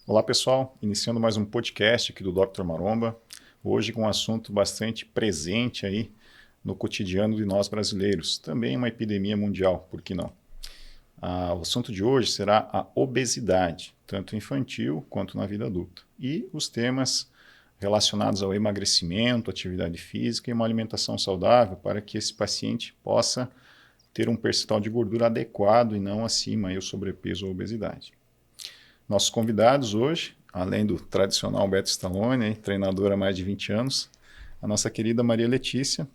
Olá pessoal, iniciando mais um podcast aqui do Dr. Maromba, hoje com um assunto bastante presente aí no cotidiano de nós brasileiros, também uma epidemia mundial, por que não? O assunto de hoje será a obesidade, tanto infantil quanto na vida adulta, e os temas relacionados ao emagrecimento, atividade física e uma alimentação saudável para que esse paciente possa ter um percentual de gordura adequado e não acima aí o sobrepeso ou obesidade. Nossos convidados hoje, além do tradicional Beto Stallone, treinador há mais de 20 anos, a nossa querida Maria Letícia,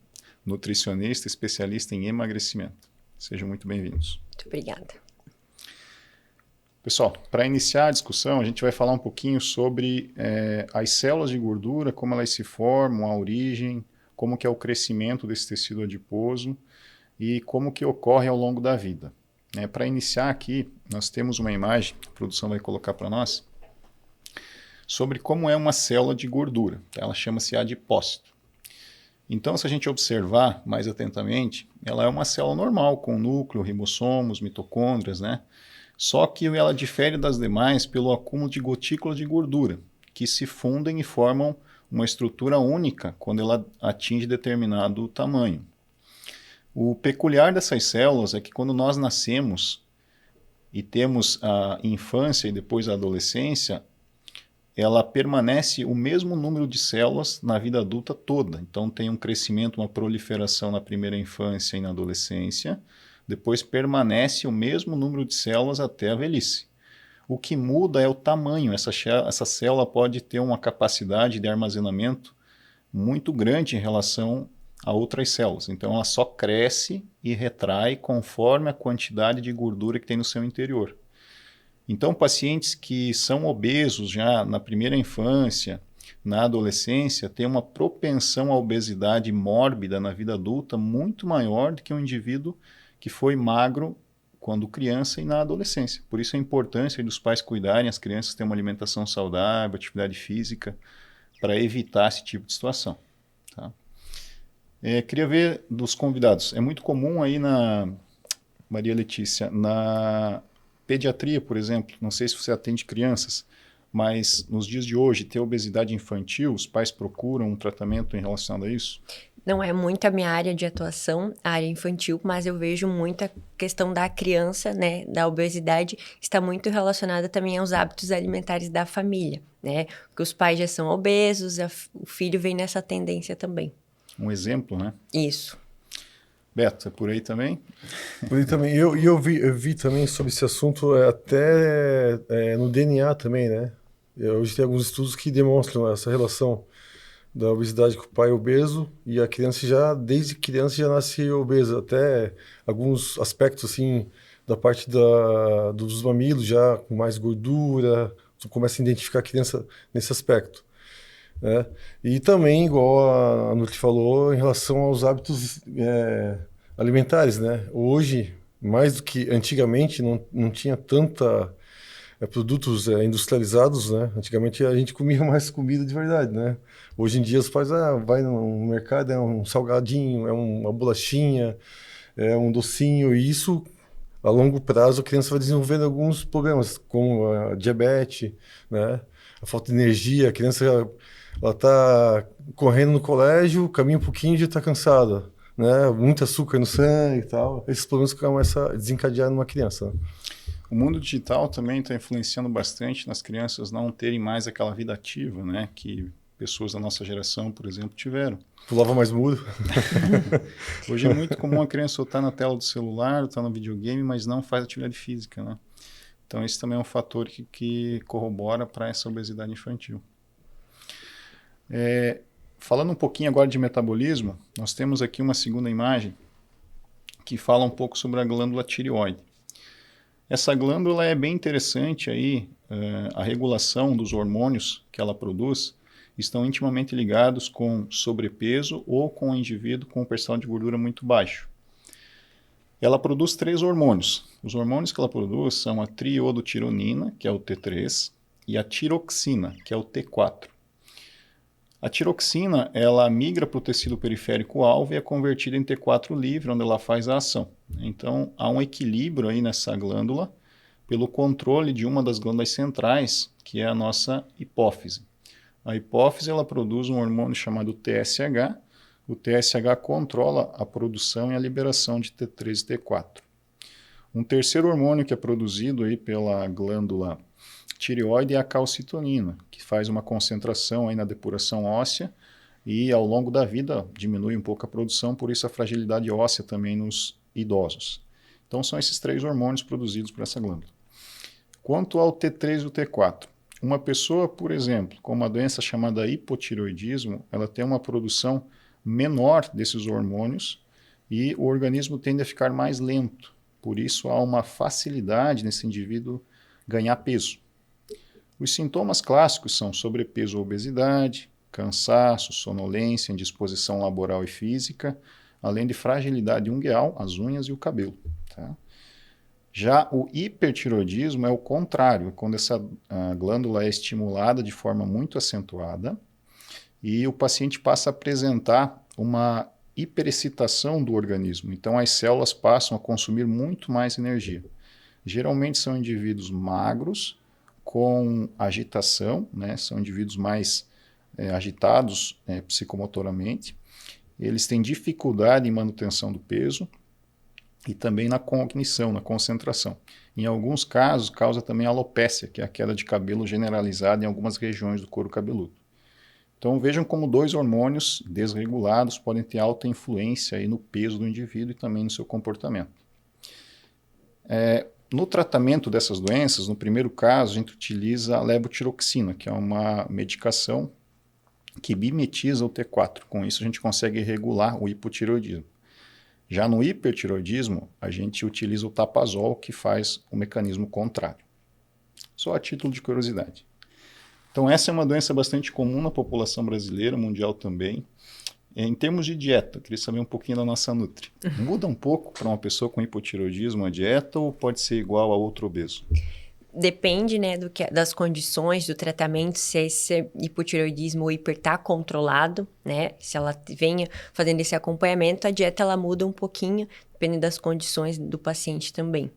nutricionista especialista em emagrecimento. Sejam muito bem-vindos. Muito obrigada. Pessoal, para iniciar a discussão, a gente vai falar um pouquinho sobre as células de gordura, como elas se formam, a origem, como que é o crescimento desse tecido adiposo e como que ocorre ao longo da vida. Para iniciar aqui, nós temos uma imagem, a produção vai colocar para nós, sobre como é uma célula de gordura. Ela chama-se adipócito. Então, se a gente observar mais atentamente, ela é uma célula normal, com núcleo, ribossomos, mitocôndrias, né? Só que ela difere das demais pelo acúmulo de gotículas de gordura, que se fundem e formam uma estrutura única quando ela atinge determinado tamanho. O peculiar dessas células é que quando nós nascemos e temos a infância e depois a adolescência, ela permanece o mesmo número de células na vida adulta toda. Então tem um crescimento, uma proliferação na primeira infância e na adolescência, depois permanece o mesmo número de células até a velhice. O que muda é o tamanho. Essa célula pode ter uma capacidade de armazenamento muito grande em relação a outras células. Então ela só cresce e retrai conforme a quantidade de gordura que tem no seu interior. Então pacientes que são obesos já na primeira infância, na adolescência, têm uma propensão à obesidade mórbida na vida adulta muito maior do que um indivíduo que foi magro quando criança e na adolescência. Por isso a importância dos pais cuidarem as crianças terem uma alimentação saudável, atividade física, para evitar esse tipo de situação. Tá? Queria ver dos convidados. É muito comum aí na Maria Letícia, na pediatria, por exemplo, não sei se você atende crianças, mas nos dias de hoje, ter obesidade infantil, os pais procuram um tratamento em relação a isso? Não é muito a minha área de atuação, a área infantil, mas eu vejo muita questão da criança, né, da obesidade, está muito relacionada também aos hábitos alimentares da família, né? Porque os pais já são obesos, o filho vem nessa tendência também. Um exemplo, né? Isso. Beto, é por aí também? Por aí também. Eu vi também sobre esse assunto até no DNA também, né? Hoje tem alguns estudos que demonstram essa relação da obesidade com o pai obeso e a criança desde criança já nasce obesa. Até alguns aspectos, assim, da parte dos mamilos já com mais gordura, tu começa a identificar a criança nesse aspecto. Né? E também, igual a Nutri falou, em relação aos hábitos alimentares, né? Hoje, mais do que antigamente, não tinha tanta produtos industrializados, né? Antigamente a gente comia mais comida de verdade, né? Hoje em dia os pais vai no mercado, é um salgadinho, é uma bolachinha, é um docinho, e isso a longo prazo a criança vai desenvolvendo alguns problemas, como a diabetes, né? A falta de energia, a criança ela tá correndo no colégio, caminha um pouquinho e já está cansada, né? Muito açúcar no sangue e tal. Esses problemas começam a desencadear numa criança. Né? O mundo digital também está influenciando bastante nas crianças não terem mais aquela vida ativa, né? Que pessoas da nossa geração, por exemplo, tiveram. Pulava mais muro. Hoje é muito comum a criança estar na tela do celular, estar no videogame, mas não faz atividade física, né? Então esse também é um fator que corrobora para essa obesidade infantil. Falando um pouquinho agora de metabolismo, nós temos aqui uma segunda imagem que fala um pouco sobre a glândula tireoide. Essa glândula é bem interessante aí, a regulação dos hormônios que ela produz estão intimamente ligados com sobrepeso ou com o indivíduo com um percentual de gordura muito baixo. Ela produz 3 hormônios. Os hormônios que ela produz são a triiodotironina, que é o T3, e a tiroxina, que é o T4. A tiroxina, ela migra para o tecido periférico alvo e é convertida em T4 livre, onde ela faz a ação. Então, há um equilíbrio aí nessa glândula pelo controle de uma das glândulas centrais, que é a nossa hipófise. A hipófise ela produz um hormônio chamado TSH. O TSH controla a produção e a liberação de T3 e T4. Um terceiro hormônio que é produzido aí pela glândula tireoide é a calcitonina, que faz uma concentração aí na depuração óssea e ao longo da vida diminui um pouco a produção, por isso a fragilidade óssea também nos idosos. Então são esses 3 hormônios produzidos por essa glândula. Quanto ao T3 e o T4, uma pessoa, por exemplo, com uma doença chamada hipotireoidismo, ela tem uma produção menor desses hormônios e o organismo tende a ficar mais lento. Por isso há uma facilidade nesse indivíduo ganhar peso. Os sintomas clássicos são sobrepeso ou obesidade, cansaço, sonolência, indisposição laboral e física, além de fragilidade ungueal, as unhas e o cabelo. Tá? Já o hipertireoidismo é o contrário, quando essa glândula é estimulada de forma muito acentuada e o paciente passa a apresentar uma hiperexcitação do organismo. Então as células passam a consumir muito mais energia. Geralmente são indivíduos magros, com agitação, né? São indivíduos mais agitados psicomotoramente. Eles têm dificuldade em manutenção do peso e também na cognição, na concentração. Em alguns casos, causa também alopécia, que é a queda de cabelo generalizada em algumas regiões do couro cabeludo. Então vejam como 2 hormônios desregulados podem ter alta influência aí no peso do indivíduo e também no seu comportamento. No tratamento dessas doenças, no primeiro caso, a gente utiliza a levotiroxina, que é uma medicação que mimetiza o T4. Com isso, a gente consegue regular o hipotireoidismo. Já no hipertireoidismo, a gente utiliza o tapazol, que faz o mecanismo contrário. Só a título de curiosidade. Então, essa é uma doença bastante comum na população brasileira, mundial também. Em termos de dieta, queria saber um pouquinho da nossa Nutri. Muda um pouco para uma pessoa com hipotireoidismo a dieta ou pode ser igual a outro obeso? Depende, né, das condições do tratamento, se esse hipotireoidismo ou hiper está controlado, né? Se ela venha fazendo esse acompanhamento, a dieta ela muda um pouquinho, dependendo das condições do paciente também.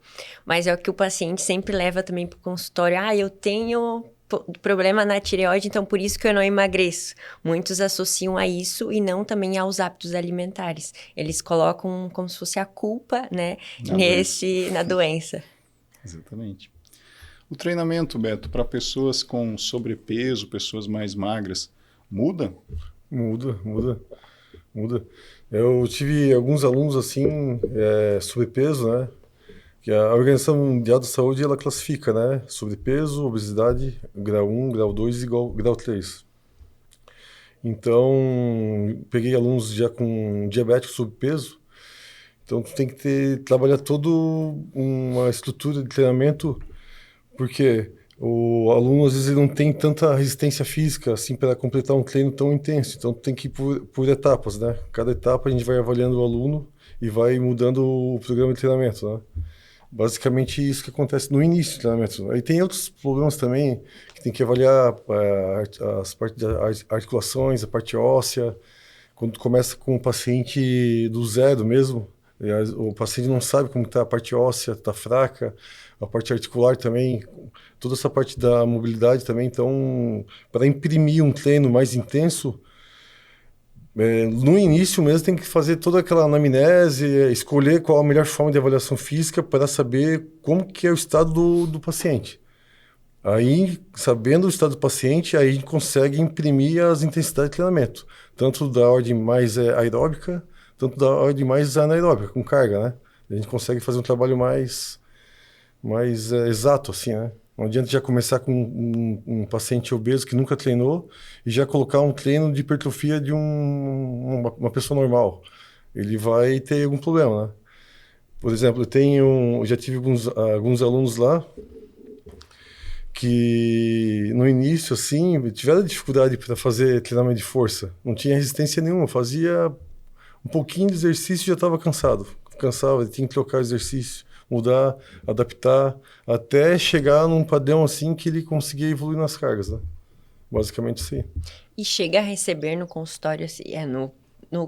Mas é o que o paciente sempre leva também para o consultório. Eu tenho problema na tireoide, então por isso que eu não emagreço. Muitos associam a isso e não também aos hábitos alimentares. Eles colocam como se fosse a culpa, né, na doença. Exatamente. O treinamento, Beto, para pessoas com sobrepeso, pessoas mais magras, muda? Muda. Eu tive alguns alunos assim, sobrepeso, né? Que a Organização Mundial da Saúde, ela classifica, né? Sobrepeso, obesidade, grau 1, grau 2 e grau 3. Então, peguei alunos já com diabético, sobrepeso. Então, tu tem que trabalhar toda uma estrutura de treinamento, porque o aluno, às vezes, ele não tem tanta resistência física, assim, para completar um treino tão intenso. Então, tu tem que ir por etapas, né? Cada etapa a gente vai avaliando o aluno e vai mudando o programa de treinamento, né? Basicamente isso que acontece no início do treinamento. Aí tem outros programas também que tem que avaliar as partes das articulações, a parte óssea. Quando tu começa com o paciente do zero mesmo, o paciente não sabe como está a parte óssea, está fraca, a parte articular também, toda essa parte da mobilidade também. Então, para imprimir um treino mais intenso, no início mesmo tem que fazer toda aquela anamnese, escolher qual a melhor forma de avaliação física para saber como que é o estado do paciente. Aí, sabendo o estado do paciente, aí a gente consegue imprimir as intensidades de treinamento, tanto da ordem mais aeróbica, tanto da ordem mais anaeróbica, com carga, né? A gente consegue fazer um trabalho mais exato, assim, né? Não adianta já começar com um paciente obeso que nunca treinou e já colocar um treino de hipertrofia de uma pessoa normal. Ele vai ter algum problema, né? Por exemplo, eu já tive alguns alunos lá que no início, assim, tiveram dificuldade para fazer treinamento de força. Não tinha resistência nenhuma, fazia um pouquinho de exercício e já estava cansado. Cansava, tinha que trocar o exercício, mudar, adaptar, até chegar num padrão assim que ele conseguia evoluir nas cargas, né? Basicamente isso aí. E chega a receber no consultório, assim,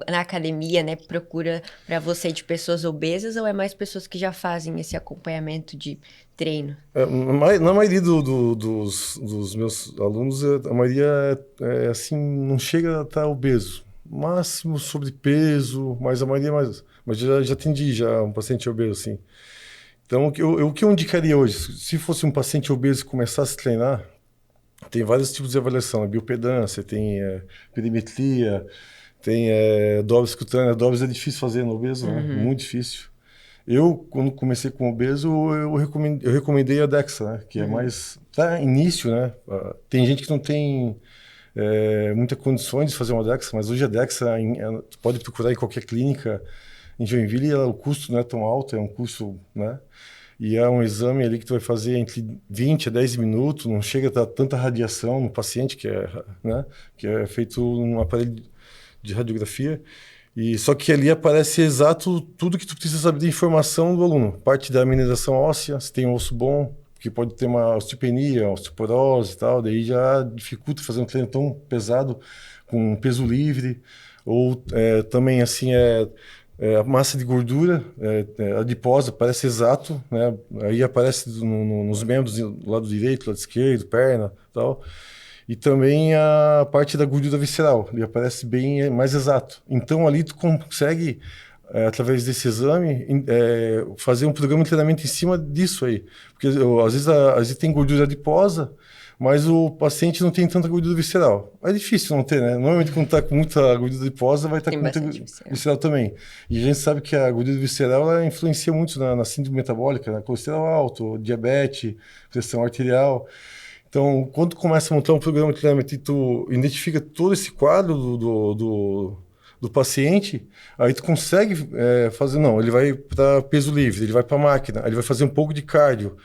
na academia, né, procura para você de pessoas obesas ou é mais pessoas que já fazem esse acompanhamento de treino? Na maioria dos meus alunos, a maioria assim, não chega a estar obeso. Máximo sobrepeso, mas a maioria é mais. Mas já atendi já um paciente obeso, assim. Então, o que eu indicaria hoje? Se fosse um paciente obeso que começasse a treinar, tem vários tipos de avaliação, né? Biopedância, tem perimetria, tem dobras cutâneas. Dobras é difícil fazer no obeso, né? Muito difícil. Eu, quando comecei com obeso, eu recomendei a DEXA, né? Que é mais... Tá início, né? Tem gente que não tem muitas condições de fazer uma DEXA, mas hoje a DEXA, tu pode procurar em qualquer clínica em Joinville, o custo não é tão alto, é um custo, né? E é um exame ali que tu vai fazer entre 20 a 10 minutos, não chega a dar tanta radiação no paciente, né? Que é feito num aparelho de radiografia. E só que ali aparece exato tudo que tu precisa saber de informação do aluno. Parte da mineração óssea, se tem um osso bom, que pode ter uma osteopenia, osteoporose e tal, daí já dificulta fazer um treino tão pesado com peso livre. Ou também assim a massa de gordura adiposa aparece exato, né? Aí aparece nos membros do lado direito, lado esquerdo, perna, tal. E também a parte da gordura visceral, ele aparece bem mais exato. Então ali tu consegue, através desse exame, fazer um programa de treinamento em cima disso aí. Porque às vezes tem gordura adiposa, mas o paciente não tem tanta gordura visceral. É difícil não ter, né? Normalmente quando está com muita gordura adiposa, vai estar com muita visceral também. E a gente sabe que a gordura visceral ela influencia muito na síndrome metabólica, né? Colesterol alto, diabetes, pressão arterial. Então, quando tu começa a montar um programa de treinamento e tu identifica todo esse quadro do paciente, aí tu consegue fazer, não, ele vai para peso livre, ele vai para máquina, ele vai fazer um pouco de cardio,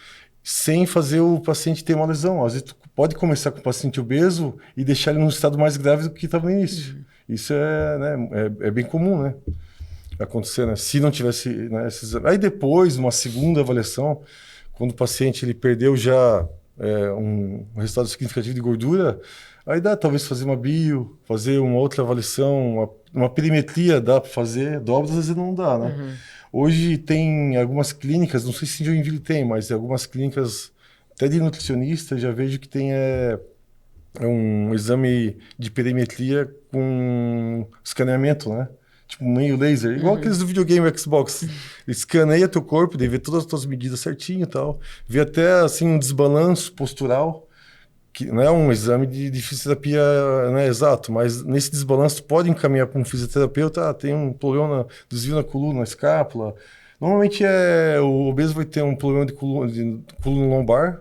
sem fazer o paciente ter uma lesão. Às vezes tu pode começar com o paciente obeso e deixar ele num estado mais grave do que estava no início. Isso é bem comum, né? Acontecer, né? Se não tivesse, né, esses... Aí depois, uma segunda avaliação, quando o paciente ele perdeu já um resultado significativo de gordura, aí dá talvez fazer uma bio, fazer uma outra avaliação, uma perimetria dá para fazer, dobras às vezes não dá, né? Hoje tem algumas clínicas, não sei se em Joinville tem, mas algumas clínicas até de nutricionista, já vejo que tem um exame de perimetria com escaneamento, né? Tipo meio laser, igual aqueles do videogame Xbox. Escaneia teu corpo, daí vê todas as tuas medidas certinho e tal. Vê até assim um desbalanço postural, que não é um exame de fisioterapia, né, exato, mas nesse desbalanço tu pode encaminhar para um fisioterapeuta, tem um problema, desvio na coluna, na escápula. Normalmente o obeso vai ter um problema de coluna lombar,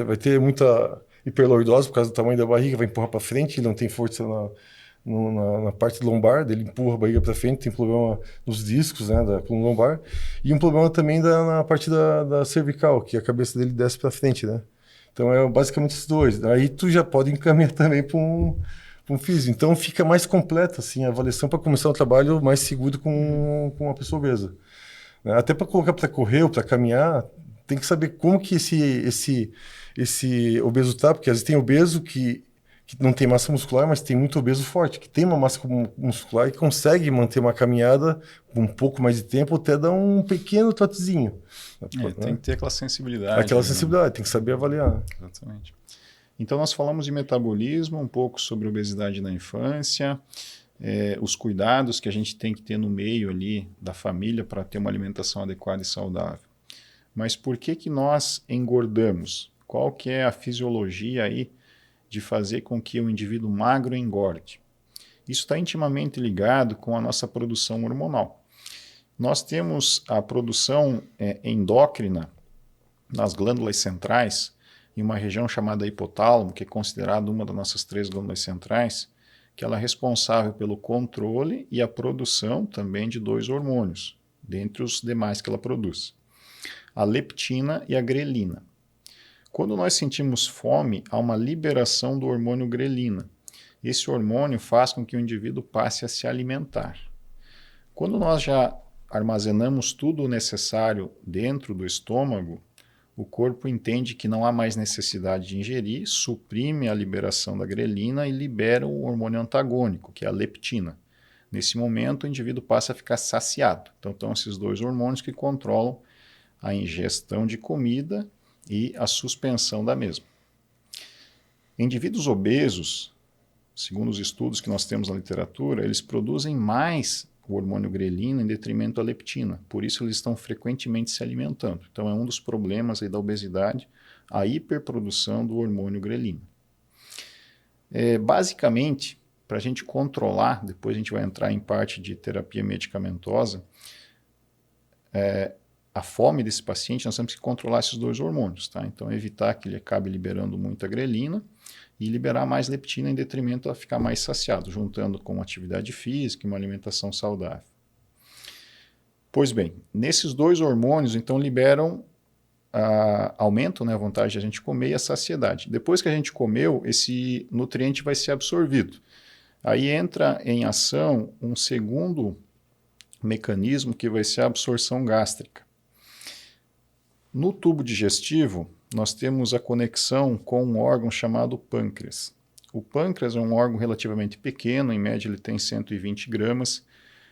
vai ter muita hiperlordose por causa do tamanho da barriga, vai empurrar para frente, ele não tem força na parte lombar, ele empurra a barriga para frente, tem problema nos discos, né, da coluna lombar, e um problema também na parte da cervical, que a cabeça dele desce para frente, né? Então é basicamente esses dois. Aí tu já pode encaminhar também para um físio. Então fica mais completa assim, a avaliação para começar um trabalho mais seguro com uma pessoa obesa. Até para colocar para correr ou para caminhar, tem que saber como que esse obeso tá, porque às vezes tem obeso que não tem massa muscular, mas tem muito obeso forte, que tem uma massa muscular e consegue manter uma caminhada com um pouco mais de tempo, até dar um pequeno trotezinho. Tem que ter aquela sensibilidade. Aquela sensibilidade, tem que saber avaliar. Exatamente. Então, nós falamos de metabolismo, um pouco sobre obesidade na infância, os cuidados que a gente tem que ter no meio ali da família para ter uma alimentação adequada e saudável. Mas por que nós engordamos? Qual que é a fisiologia aí de fazer com que o indivíduo magro engorde? Isso está intimamente ligado com a nossa produção hormonal. Nós temos a produção endócrina nas glândulas centrais, em uma região chamada hipotálamo, que é considerada uma das nossas 3 glândulas centrais, que ela é responsável pelo controle e a produção também de 2 hormônios, dentre os demais que ela produz: a leptina e a grelina. Quando nós sentimos fome, há uma liberação do hormônio grelina. Esse hormônio faz com que o indivíduo passe a se alimentar. Quando nós já armazenamos tudo o necessário dentro do estômago, o corpo entende que não há mais necessidade de ingerir, suprime a liberação da grelina e libera o hormônio antagônico, que é a leptina. Nesse momento, o indivíduo passa a ficar saciado. Então, estão esses dois hormônios que controlam a ingestão de comida e a suspensão da mesma. Indivíduos obesos, segundo os estudos que nós temos na literatura, eles produzem mais o hormônio grelina em detrimento da leptina. Por isso, eles estão frequentemente se alimentando. Então, é um dos problemas aí da obesidade, a hiperprodução do hormônio grelina. Basicamente, para a gente controlar, depois a gente vai entrar em parte de terapia medicamentosa, a fome desse paciente, nós temos que controlar esses dois hormônios, tá? Então, evitar que ele acabe liberando muita grelina e liberar mais leptina em detrimento a ficar mais saciado, juntando com atividade física e uma alimentação saudável. Pois bem, nesses dois hormônios, então, aumentam, né, a vontade de a gente comer e a saciedade. Depois que a gente comeu, esse nutriente vai ser absorvido. Aí entra em ação um segundo mecanismo que vai ser a absorção gástrica. No tubo digestivo, nós temos a conexão com um órgão chamado pâncreas. O pâncreas é um órgão relativamente pequeno, em média ele tem 120 gramas,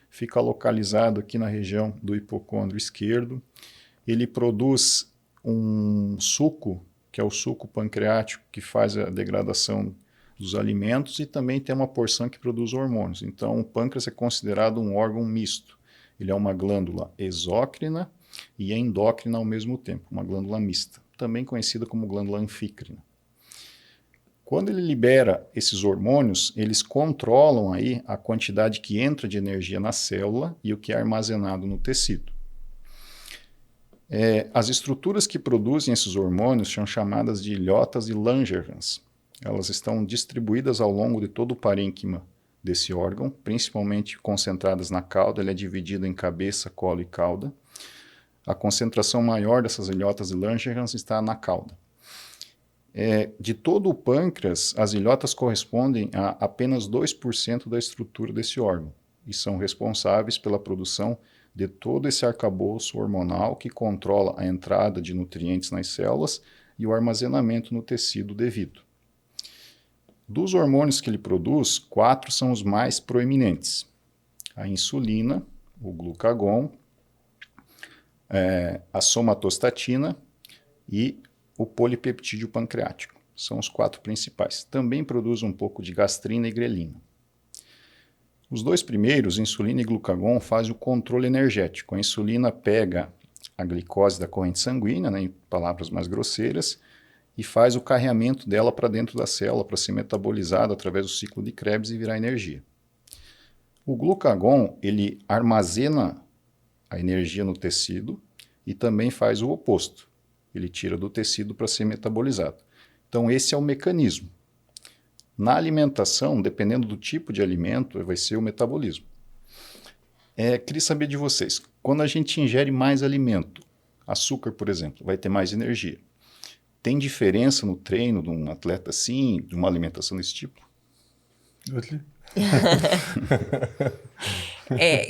fica localizado aqui na região do hipocôndrio esquerdo. Ele produz um suco, que é o suco pancreático, que faz a degradação dos alimentos, e também tem uma porção que produz hormônios. Então, o pâncreas é considerado um órgão misto. Ele é uma glândula exócrina e endócrina ao mesmo tempo, uma glândula mista, também conhecida como glândula anfícrina. Quando ele libera esses hormônios, eles controlam aí a quantidade que entra de energia na célula e o que é armazenado no tecido. As estruturas que produzem esses hormônios são chamadas de ilhotas de Langerhans. Elas estão distribuídas ao longo de todo o parênquima desse órgão, principalmente concentradas na cauda. Ele é dividido em cabeça, colo e cauda. A concentração maior dessas ilhotas de Langerhans está na cauda. De todo o pâncreas, as ilhotas correspondem a apenas 2% da estrutura desse órgão e são responsáveis pela produção de todo esse arcabouço hormonal que controla a entrada de nutrientes nas células e o armazenamento no tecido devido. Dos hormônios que ele produz, 4 são os mais proeminentes: a insulina, o glucagon, a somatostatina e o polipeptídeo pancreático. São os 4 principais. Também produz um pouco de gastrina e grelina. Os 2 primeiros, insulina e glucagon, fazem o controle energético. A insulina pega a glicose da corrente sanguínea, né, em palavras mais grosseiras, e faz o carreamento dela para dentro da célula para ser metabolizada através do ciclo de Krebs e virar energia. O glucagon, ele armazena a energia no tecido e também faz o oposto. Ele tira do tecido para ser metabolizado. Então, esse é o mecanismo. Na alimentação, dependendo do tipo de alimento, vai ser o metabolismo. Queria saber de vocês, quando a gente ingere mais alimento, açúcar, por exemplo, vai ter mais energia. Tem diferença no treino de um atleta assim, de uma alimentação desse tipo?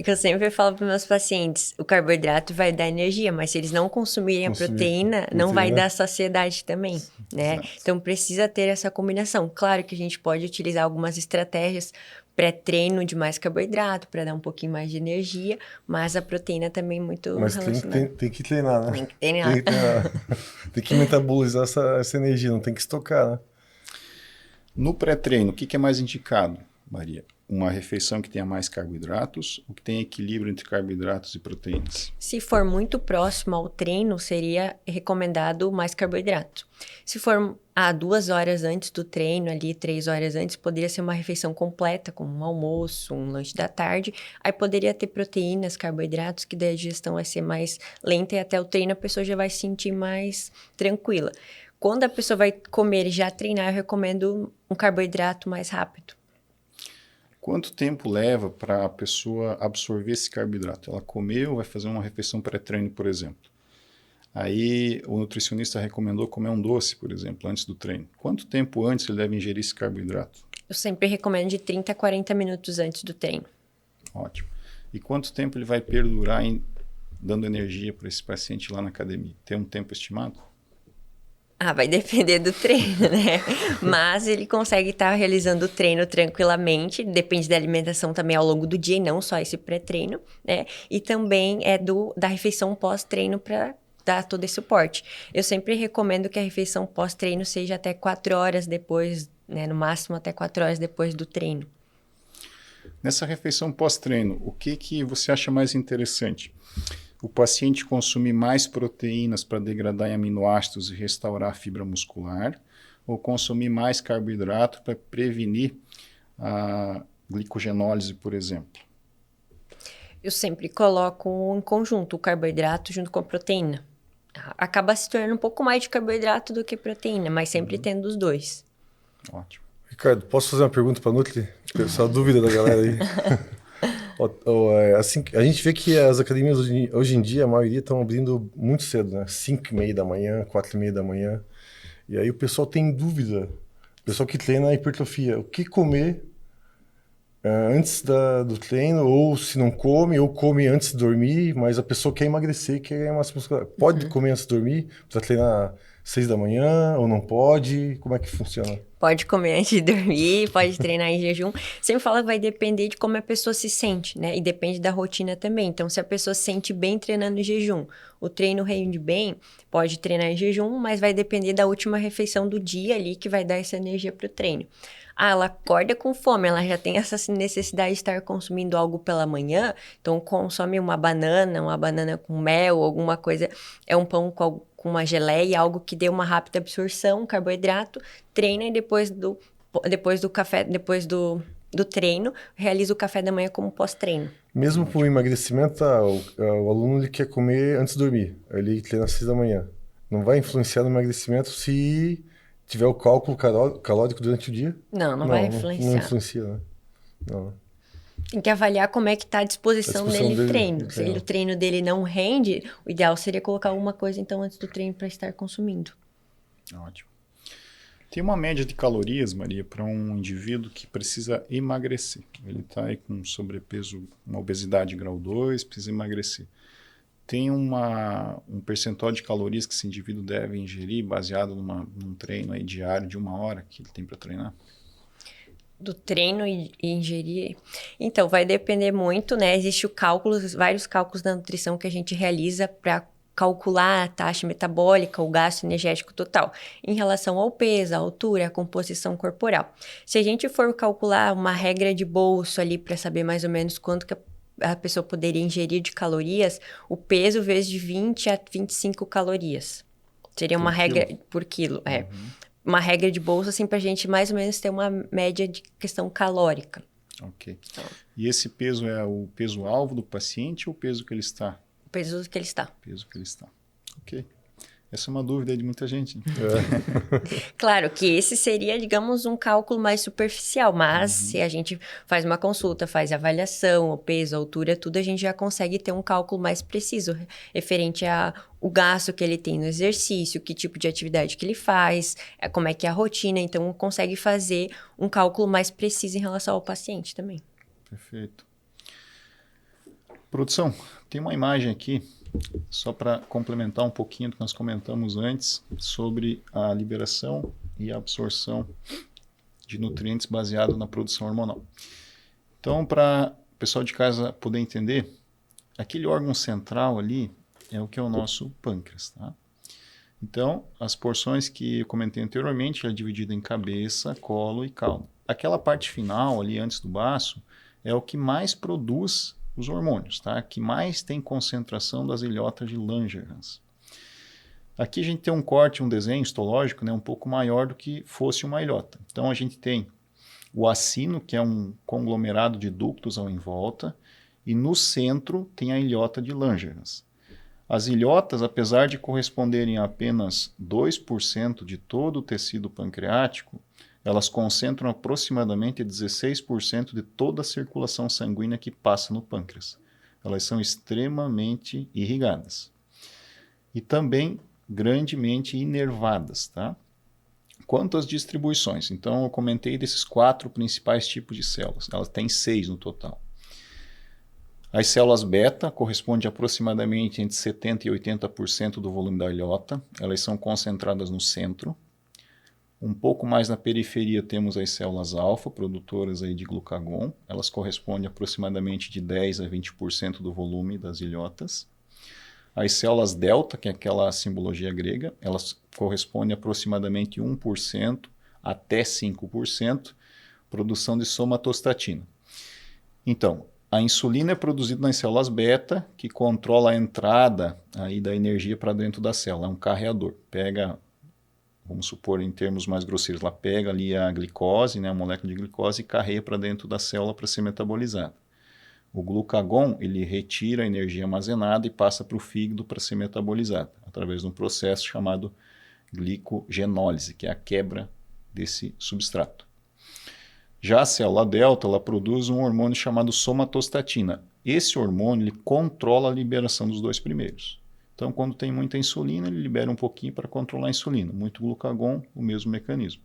Que eu sempre falo para meus pacientes, o carboidrato vai dar energia, mas se eles não consumirem a proteína, não vai dar saciedade também, né? Exato. Então precisa ter essa combinação. Claro que a gente pode utilizar algumas estratégias pré-treino de mais carboidrato para dar um pouquinho mais de energia, mas a proteína também muito relacionada. Tem que treinar, né? Tem que treinar. Tem que metabolizar essa energia, não tem que estocar, né? No pré-treino, o que é mais indicado, Maria? Uma refeição que tenha mais carboidratos ou que tenha equilíbrio entre carboidratos e proteínas? Se for muito próximo ao treino, seria recomendado mais carboidrato. Se for 2 horas antes do treino, ali 3 horas antes, poderia ser uma refeição completa, como um almoço, um lanche da tarde. Aí poderia ter proteínas, carboidratos, que daí a digestão vai ser mais lenta e até o treino a pessoa já vai se sentir mais tranquila. Quando a pessoa vai comer e já treinar, eu recomendo um carboidrato mais rápido. Quanto tempo leva para a pessoa absorver esse carboidrato? Ela comeu, vai fazer uma refeição pré-treino, por exemplo. Aí o nutricionista recomendou comer um doce, por exemplo, antes do treino. Quanto tempo antes ele deve ingerir esse carboidrato? Eu sempre recomendo de 30 a 40 minutos antes do treino. Ótimo. E quanto tempo ele vai perdurar dando energia para esse paciente lá na academia? Tem um tempo estimado? Ah, vai depender do treino, né? Mas ele consegue estar realizando o treino tranquilamente, depende da alimentação também ao longo do dia, e não só esse pré-treino, né? E também da refeição pós-treino para dar todo esse suporte. Eu sempre recomendo que a refeição pós-treino seja até 4 horas depois, né? No máximo até 4 horas depois do treino. Nessa refeição pós-treino, o que você acha mais interessante? O paciente consumir mais proteínas para degradar em aminoácidos e restaurar a fibra muscular, ou consumir mais carboidrato para prevenir a glicogenólise, por exemplo? Eu sempre coloco em conjunto o carboidrato junto com a proteína. Acaba se tornando um pouco mais de carboidrato do que proteína, mas sempre tendo os dois. Ótimo. Ricardo, posso fazer uma pergunta para a Nutri? Essa dúvida da galera aí. Assim, a gente vê que as academias hoje em dia, a maioria estão abrindo muito cedo, né? 5h30 da manhã, 4h30 da manhã. E aí o pessoal tem dúvida. O pessoal que treina a hipertrofia, o que comer antes do treino, ou se não come, ou come antes de dormir, mas a pessoa quer emagrecer, quer ganhar massa muscular. Pode comer antes de dormir? Precisa treinar 6 da manhã, ou não pode? Como é que funciona? Pode comer antes de dormir, pode treinar em jejum. Sempre fala que vai depender de como a pessoa se sente, né? E depende da rotina também. Então, se a pessoa se sente bem treinando em jejum, o treino rende bem, pode treinar em jejum, mas vai depender da última refeição do dia ali que vai dar essa energia para o treino. Ah, ela acorda com fome, ela já tem essa necessidade de estar consumindo algo pela manhã, então consome uma banana com mel, alguma coisa, é um pão com uma geleia, algo que dê uma rápida absorção, carboidrato, treina e depois do café, depois do treino, realiza o café da manhã como pós-treino. Mesmo para o emagrecimento, o aluno ele quer comer antes de dormir, ele treina às 6 da manhã. Não vai influenciar no emagrecimento se tiver o cálculo calórico durante o dia? Não vai influenciar. Não influencia, né? Não. Tem que avaliar como é que está a disposição dele no treino. Se o treino dele não rende, o ideal seria colocar alguma coisa então antes do treino para estar consumindo. Ótimo. Tem uma média de calorias, Maria, para um indivíduo que precisa emagrecer. Ele está aí com sobrepeso, uma obesidade grau 2, precisa emagrecer. Tem um percentual de calorias que esse indivíduo deve ingerir baseado num treino aí diário de 1 hora que ele tem para treinar? Do treino e ingerir. Então, vai depender muito, né? Existem vários cálculos da nutrição que a gente realiza para calcular a taxa metabólica, o gasto energético total, em relação ao peso, à altura, à composição corporal. Se a gente for calcular uma regra de bolso ali para saber mais ou menos quanto que a pessoa poderia ingerir de calorias, o peso vezes de 20 a 25 calorias. Seria uma regra por quilo, uma regra de bolsa, assim, para a gente mais ou menos ter uma média de questão calórica. Ok. E esse peso é o peso-alvo do paciente ou o peso que ele está? O peso que ele está. O peso que ele está. Ok. Essa é uma dúvida de muita gente. Claro que esse seria, digamos, um cálculo mais superficial, mas se a gente faz uma consulta, faz avaliação, o peso, a altura, tudo, a gente já consegue ter um cálculo mais preciso referente ao gasto que ele tem no exercício, que tipo de atividade que ele faz, como é que é a rotina, então consegue fazer um cálculo mais preciso em relação ao paciente também. Perfeito. Produção, tem uma imagem aqui, só para complementar um pouquinho do que nós comentamos antes, sobre a liberação e a absorção de nutrientes baseado na produção hormonal. Então, para o pessoal de casa poder entender, aquele órgão central ali é o que é o nosso pâncreas, tá? Então, as porções que eu comentei anteriormente é dividida em cabeça, colo e cauda. Aquela parte final ali antes do baço é o que mais produz os hormônios, tá? Que mais tem concentração das ilhotas de Langerhans. Aqui a gente tem um corte, um desenho histológico, né, um pouco maior do que fosse uma ilhota. Então a gente tem o acino, que é um conglomerado de ductos ao em volta, e no centro tem a ilhota de Langerhans. As ilhotas, apesar de corresponderem a apenas 2% de todo o tecido pancreático, elas concentram aproximadamente 16% de toda a circulação sanguínea que passa no pâncreas. Elas são extremamente irrigadas. E também grandemente inervadas, tá? Quanto às distribuições, então eu comentei desses 4 principais tipos de células. Elas têm 6 no total. As células beta correspondem aproximadamente entre 70% e 80% do volume da ilhota. Elas são concentradas no centro. Um pouco mais na periferia temos as células alfa, produtoras aí de glucagon. Elas correspondem aproximadamente de 10% a 20% do volume das ilhotas. As células delta, que é aquela simbologia grega, elas correspondem aproximadamente 1% até 5%, produção de somatostatina. Então, a insulina é produzida nas células beta, que controla a entrada aí da energia para dentro da célula, é um carreador. Pega, vamos supor em termos mais grosseiros, ela pega ali a glicose, né, a molécula de glicose, e carrega para dentro da célula para ser metabolizada. O glucagon, ele retira a energia armazenada e passa para o fígado para ser metabolizada, através de um processo chamado glicogenólise, que é a quebra desse substrato. Já a célula delta, ela produz um hormônio chamado somatostatina. Esse hormônio, ele controla a liberação dos dois primeiros. Então, quando tem muita insulina, ele libera um pouquinho para controlar a insulina. Muito glucagon, o mesmo mecanismo.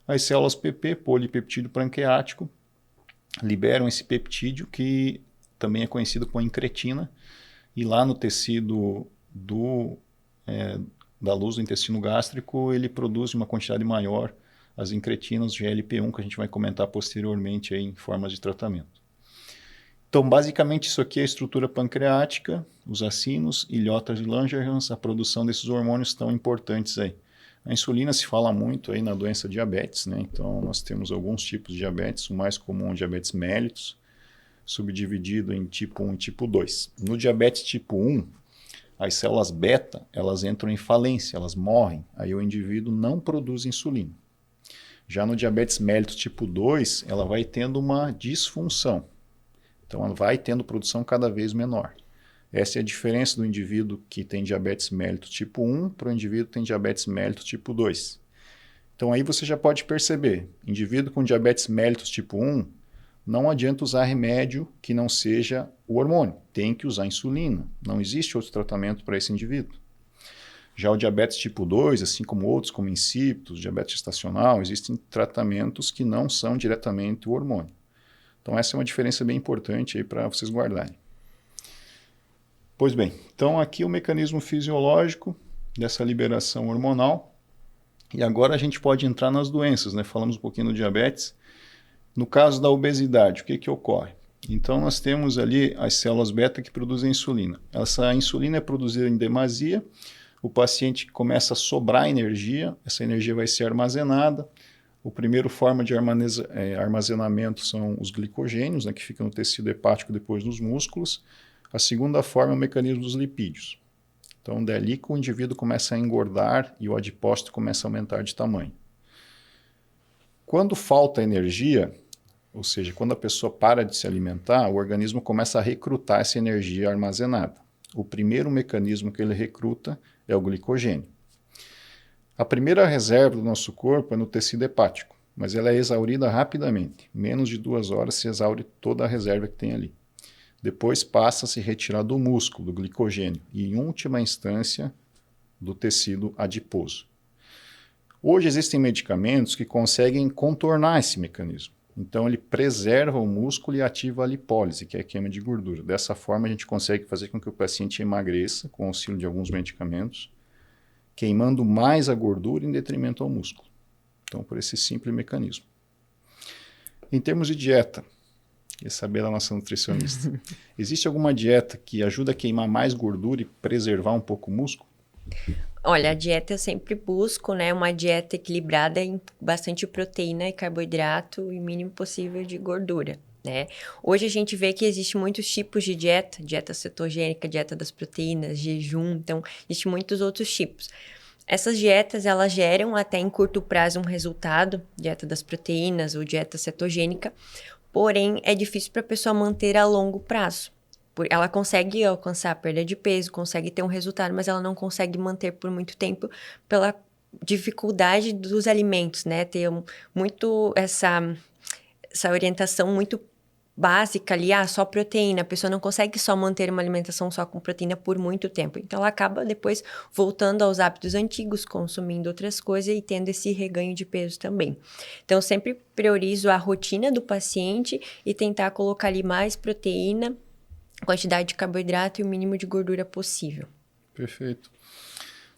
As células PP, polipeptídeo pancreático, liberam esse peptídeo, que também é conhecido como incretina, e lá no tecido da luz do intestino gástrico, ele produz uma quantidade maior as incretinas GLP-1, que a gente vai comentar posteriormente aí em formas de tratamento. Então, basicamente, isso aqui é a estrutura pancreática, os acinos, ilhotas de Langerhans, a produção desses hormônios tão importantes aí. A insulina se fala muito aí na doença diabetes, né? Então, nós temos alguns tipos de diabetes, o mais comum é o diabetes mellitus, subdividido em tipo 1 e tipo 2. No diabetes tipo 1, as células beta, elas entram em falência, elas morrem, aí o indivíduo não produz insulina. Já no diabetes mellitus tipo 2, ela vai tendo uma disfunção. Então, ela vai tendo produção cada vez menor. Essa é a diferença do indivíduo que tem diabetes mellitus tipo 1 para o indivíduo que tem diabetes mellitus tipo 2. Então, aí você já pode perceber, indivíduo com diabetes mellitus tipo 1, não adianta usar remédio que não seja o hormônio. Tem que usar insulina. Não existe outro tratamento para esse indivíduo. Já o diabetes tipo 2, assim como outros, como insípidos, diabetes gestacional, existem tratamentos que não são diretamente o hormônio. Então, essa é uma diferença bem importante aí para vocês guardarem. Pois bem, então aqui o mecanismo fisiológico dessa liberação hormonal. E agora a gente pode entrar nas doenças, né? Falamos um pouquinho do diabetes. No caso da obesidade, o que ocorre? Então, nós temos ali as células beta que produzem insulina. Essa insulina é produzida em demasia, o paciente começa a sobrar energia, essa energia vai ser armazenada. O primeiro forma de armazenamento são os glicogênios, né, que ficam no tecido hepático depois nos músculos. A segunda forma é o mecanismo dos lipídios. Então, dali que o indivíduo começa a engordar e o adipócito começa a aumentar de tamanho. Quando falta energia, ou seja, quando a pessoa para de se alimentar, o organismo começa a recrutar essa energia armazenada. O primeiro mecanismo que ele recruta é o glicogênio. A primeira reserva do nosso corpo é no tecido hepático, mas ela é exaurida rapidamente. Menos de 2 horas se exaure toda a reserva que tem ali. Depois passa a se retirar do músculo, do glicogênio, e em última instância do tecido adiposo. Hoje existem medicamentos que conseguem contornar esse mecanismo. Então ele preserva o músculo e ativa a lipólise, que é a queima de gordura. Dessa forma a gente consegue fazer com que o paciente emagreça com o auxílio de alguns medicamentos, queimando mais a gordura em detrimento ao músculo. Então, por esse simples mecanismo. Em termos de dieta, quer saber da nossa nutricionista, existe alguma dieta que ajuda a queimar mais gordura e preservar um pouco o músculo? Olha, a dieta eu sempre busco, né, uma dieta equilibrada em bastante proteína e carboidrato e mínimo possível de gordura, né? Hoje a gente vê que existe muitos tipos de dieta, dieta cetogênica, dieta das proteínas, jejum, então existem muitos outros tipos. Essas dietas, elas geram até em curto prazo um resultado, dieta das proteínas ou dieta cetogênica, porém é difícil para a pessoa manter a longo prazo. Ela consegue alcançar a perda de peso, consegue ter um resultado, mas ela não consegue manter por muito tempo pela dificuldade dos alimentos, né? Ter muito essa orientação muito básica ali, só proteína. A pessoa não consegue só manter uma alimentação só com proteína por muito tempo. Então, ela acaba depois voltando aos hábitos antigos, consumindo outras coisas e tendo esse reganho de peso também. Então, eu sempre priorizo a rotina do paciente e tentar colocar ali mais proteína quantidade de carboidrato e o mínimo de gordura possível. Perfeito.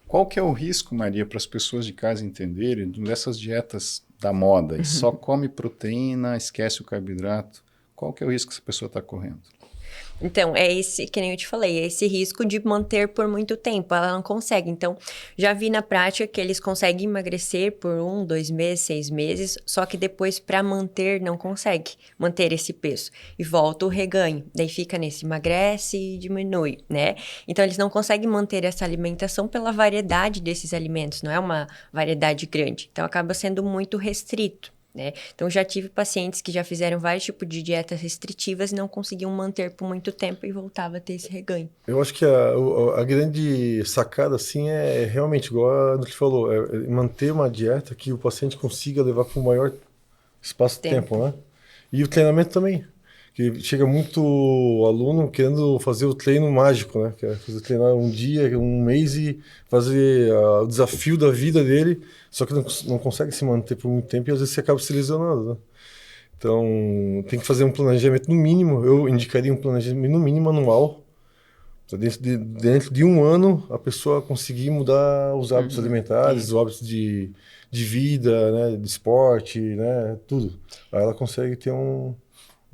Qual que é o risco, Maria, para as pessoas de casa entenderem dessas dietas da moda? E só come proteína, esquece o carboidrato. Qual que é o risco que essa pessoa está correndo? Então, é esse, que nem eu te falei, é esse risco de manter por muito tempo. Ela não consegue. Então, já vi na prática que eles conseguem emagrecer por 1, 2 meses, 6 meses, só que depois, para manter, não consegue manter esse peso. E volta o reganho. Daí fica nesse, emagrece e diminui, né? Então, eles não conseguem manter essa alimentação pela variedade desses alimentos. Não é uma variedade grande. Então, acaba sendo muito restrito. Né? Então, já tive pacientes que já fizeram vários tipos de dietas restritivas e não conseguiam manter por muito tempo e voltava a ter esse reganho. Eu acho que a grande sacada, assim, é realmente, igual a Nutri falou, é manter uma dieta que o paciente consiga levar por um maior espaço de tempo, né? E o treinamento também. Que chega muito aluno querendo fazer o treino mágico, né? Quer fazer treinar um dia, um mês e fazer o desafio da vida dele, só que não consegue se manter por muito tempo e às vezes você acaba se lesionando, né? Então, tem que fazer um planejamento no mínimo, eu indicaria um planejamento no mínimo anual, para dentro de um ano a pessoa conseguir mudar os hábitos alimentares, os hábitos de vida, né? De esporte, né? Tudo. Aí ela consegue ter um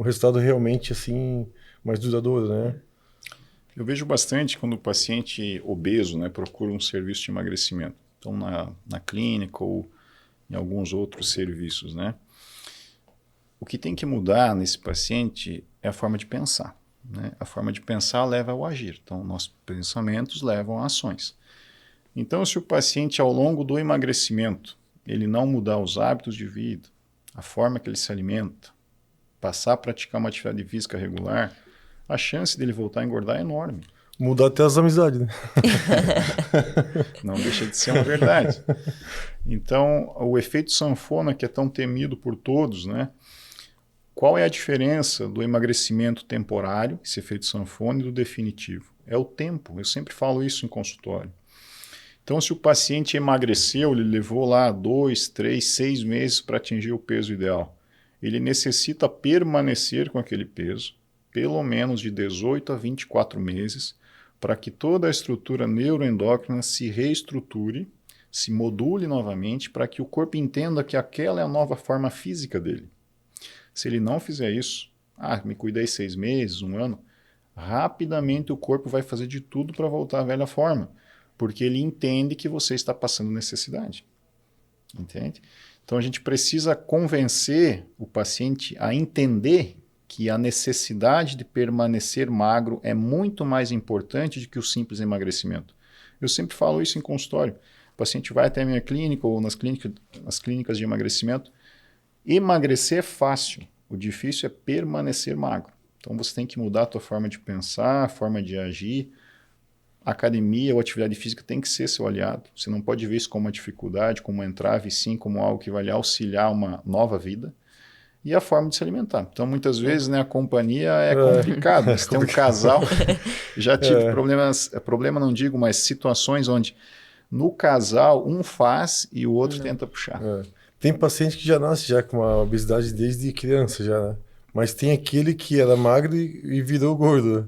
resultado realmente assim mais duradouro, né? Eu vejo bastante quando o paciente obeso, né, procura um serviço de emagrecimento. Então, na clínica ou em alguns outros serviços, né? O que tem que mudar nesse paciente é a forma de pensar, né? A forma de pensar leva ao agir. Então, nossos pensamentos levam a ações. Então, se o paciente, ao longo do emagrecimento, ele não mudar os hábitos de vida, a forma que ele se alimenta, passar a praticar uma atividade física regular, a chance dele voltar a engordar é enorme. Mudar até as amizades, né? Não deixa de ser uma verdade. Então, o efeito sanfona, que é tão temido por todos, né? Qual é a diferença do emagrecimento temporário, esse efeito sanfona, e do definitivo? É o tempo. Eu sempre falo isso em consultório. Então, se o paciente emagreceu, ele levou lá 2, 3, 6 meses para atingir o peso ideal. Ele necessita permanecer com aquele peso, pelo menos de 18 a 24 meses, para que toda a estrutura neuroendócrina se reestruture, se module novamente, para que o corpo entenda que aquela é a nova forma física dele. Se ele não fizer isso, me cuidei 6 meses, 1 ano, rapidamente o corpo vai fazer de tudo para voltar à velha forma, porque ele entende que você está passando necessidade. Entende? Então, a gente precisa convencer o paciente a entender que a necessidade de permanecer magro é muito mais importante do que o simples emagrecimento. Eu sempre falo isso em consultório. O paciente vai até a minha clínica ou nas clínicas de emagrecimento. Emagrecer é fácil. O difícil é permanecer magro. Então, você tem que mudar a tua forma de pensar, a forma de agir. A academia ou atividade física tem que ser seu aliado. Você não pode ver isso como uma dificuldade, como um entrave, sim como algo que vai lhe auxiliar uma nova vida. E a forma de se alimentar. Então, muitas vezes, né, a companhia é complicada. Você tem um casal, já tive problema não digo, mas situações onde no casal um faz e o outro tenta puxar. Tem paciente que já nasce já com uma obesidade desde criança, já, né? Mas tem aquele que era magro e virou gordo, né?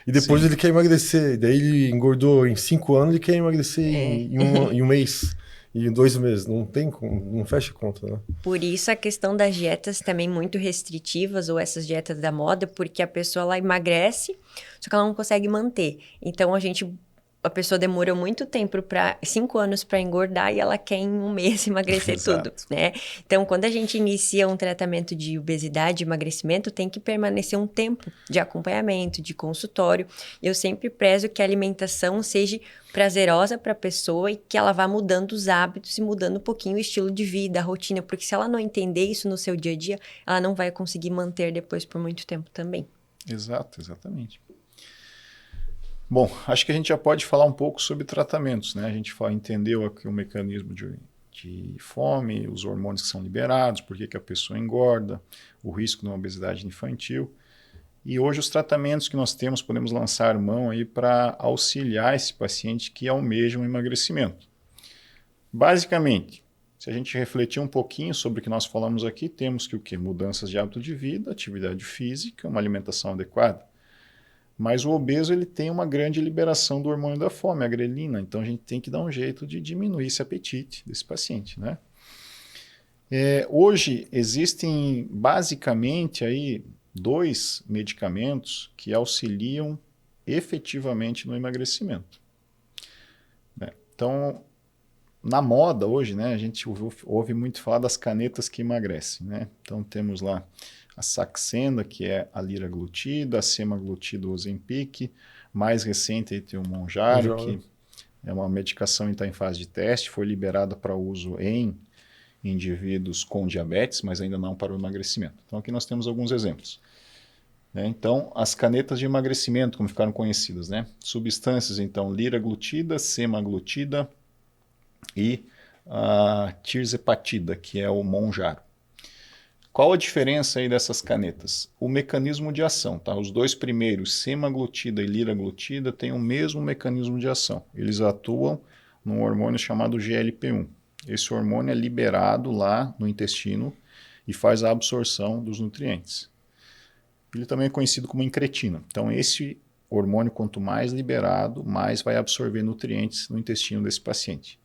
E depois ele quer emagrecer. Daí ele engordou em 5 anos, ele quer emagrecer em um mês. E em 2 meses. Não fecha a conta, né? Por isso a questão das dietas também muito restritivas, ou essas dietas da moda, porque a pessoa ela emagrece, só que ela não consegue manter. Então a pessoa demora muito tempo, 5 anos para engordar, e ela quer em 1 mês emagrecer tudo, né? Então, quando a gente inicia um tratamento de obesidade, emagrecimento, tem que permanecer um tempo de acompanhamento, de consultório. Eu sempre prezo que a alimentação seja prazerosa para a pessoa e que ela vá mudando os hábitos e mudando um pouquinho o estilo de vida, a rotina, porque se ela não entender isso no seu dia a dia, ela não vai conseguir manter depois por muito tempo também. Exato, exatamente. Bom, acho que a gente já pode falar um pouco sobre tratamentos, né? A gente entendeu aqui o mecanismo de fome, os hormônios que são liberados, por que a pessoa engorda, o risco de uma obesidade infantil. E hoje os tratamentos que nós temos, podemos lançar mão aí para auxiliar esse paciente que almeja um emagrecimento. Basicamente, se a gente refletir um pouquinho sobre o que nós falamos aqui, temos que o quê? Mudanças de hábito de vida, atividade física, uma alimentação adequada. Mas o obeso ele tem uma grande liberação do hormônio da fome, a grelina, então a gente tem que dar um jeito de diminuir esse apetite desse paciente, né? Hoje existem basicamente aí 2 medicamentos que auxiliam efetivamente no emagrecimento, né? Então, na moda hoje, né, a gente ouve muito falar das canetas que emagrecem, né? Então temos lá a Saxenda, que é a liraglutida, a semaglutida, o Ozempic, mais recente aí tem o Mounjaro, que é uma medicação que está em fase de teste, foi liberada para uso em indivíduos com diabetes, mas ainda não para o emagrecimento. Então aqui nós temos alguns exemplos, né? Então, as canetas de emagrecimento, como ficaram conhecidas, né? Substâncias, então, liraglutida, semaglutida e a tirzepatida, que é o Mounjaro. Qual a diferença aí dessas canetas? O mecanismo de ação, tá? Os 2 primeiros, semaglutida e liraglutida, têm o mesmo mecanismo de ação. Eles atuam num hormônio chamado GLP-1. Esse hormônio é liberado lá no intestino e faz a absorção dos nutrientes. Ele também é conhecido como incretina. Então, esse hormônio, quanto mais liberado, mais vai absorver nutrientes no intestino desse paciente.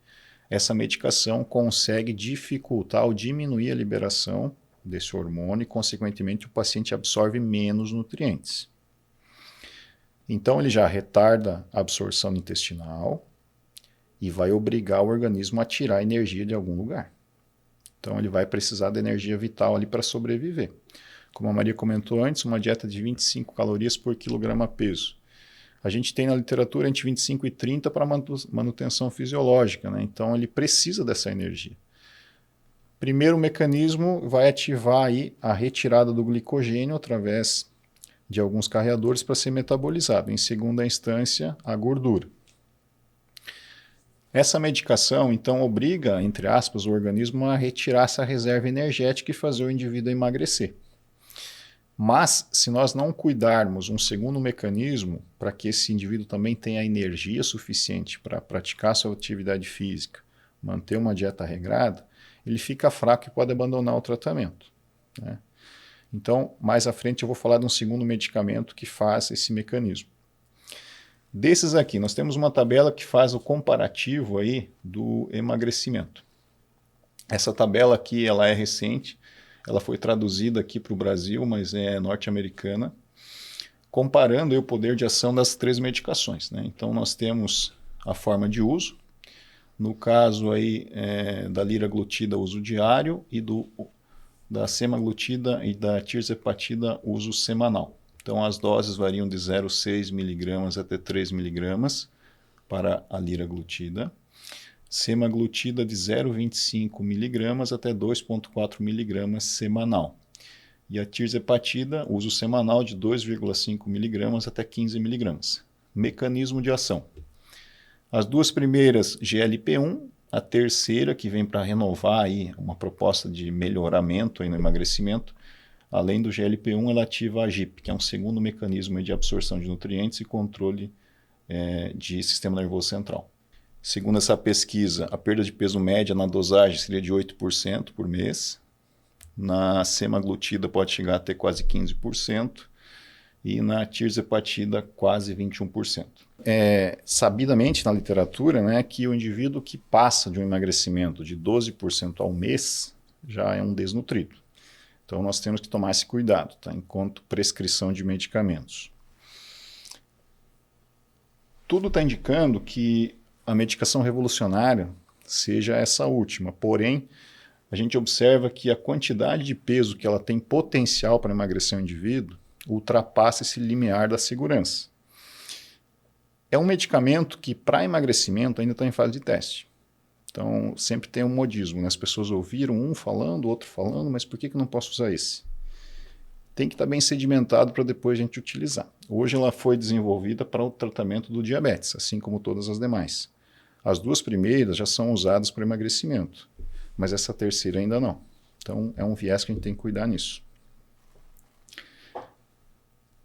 Essa medicação consegue dificultar ou diminuir a liberação desse hormônio e, consequentemente, o paciente absorve menos nutrientes. Então, ele já retarda a absorção intestinal e vai obrigar o organismo a tirar energia de algum lugar. Então, ele vai precisar da energia vital ali para sobreviver. Como a Maria comentou antes, uma dieta de 25 calorias por quilograma peso. A gente tem na literatura entre 25 e 30 para manutenção fisiológica, né? Então, ele precisa dessa energia. Primeiro mecanismo vai ativar aí a retirada do glicogênio através de alguns carreadores para ser metabolizado. Em segunda instância, a gordura. Essa medicação, então, obriga, entre aspas, o organismo a retirar essa reserva energética e fazer o indivíduo emagrecer. Mas, se nós não cuidarmos um segundo mecanismo para que esse indivíduo também tenha energia suficiente para praticar sua atividade física, manter uma dieta regrada, ele fica fraco e pode abandonar o tratamento, né? Então, mais à frente eu vou falar de um segundo medicamento que faz esse mecanismo. Desses aqui, nós temos uma tabela que faz o comparativo aí do emagrecimento. Essa tabela aqui ela é recente, ela foi traduzida aqui para o Brasil, mas é norte-americana, comparando aí o poder de ação das 3 medicações, né? Então nós temos a forma de uso, no caso aí da liraglutida uso diário e da semaglutida e da tirzepatida uso semanal. Então as doses variam de 0,6 mg até 3 mg para a liraglutida, semaglutida de 0,25 mg até 2,4 mg semanal. E a tirzepatida, uso semanal de 2,5 mg até 15 mg. Mecanismo de ação. As 2 primeiras, GLP-1, a terceira, que vem para renovar aí uma proposta de melhoramento aí no emagrecimento, além do GLP-1, ela ativa a GIP, que é um segundo mecanismo de absorção de nutrientes e controle de sistema nervoso central. Segundo essa pesquisa, a perda de peso média na dosagem seria de 8% por mês. Na semaglutida pode chegar até quase 15%. E na tirzepatida quase 21%. Sabidamente na literatura, né, que o indivíduo que passa de um emagrecimento de 12% ao mês já é um desnutrido. Então nós temos que tomar esse cuidado, tá, enquanto prescrição de medicamentos. Tudo está indicando que a medicação revolucionária seja essa última, porém a gente observa que a quantidade de peso que ela tem potencial para emagrecer o indivíduo ultrapassa esse limiar da segurança. É um medicamento que, para emagrecimento, ainda está em fase de teste. Então, sempre tem um modismo, né? As pessoas ouviram um falando, outro falando, mas por que não posso usar esse? Tem que estar bem sedimentado para depois a gente utilizar. Hoje ela foi desenvolvida para o tratamento do diabetes, assim como todas as demais. As 2 primeiras já são usadas para emagrecimento, mas essa terceira ainda não. Então, é um viés que a gente tem que cuidar nisso.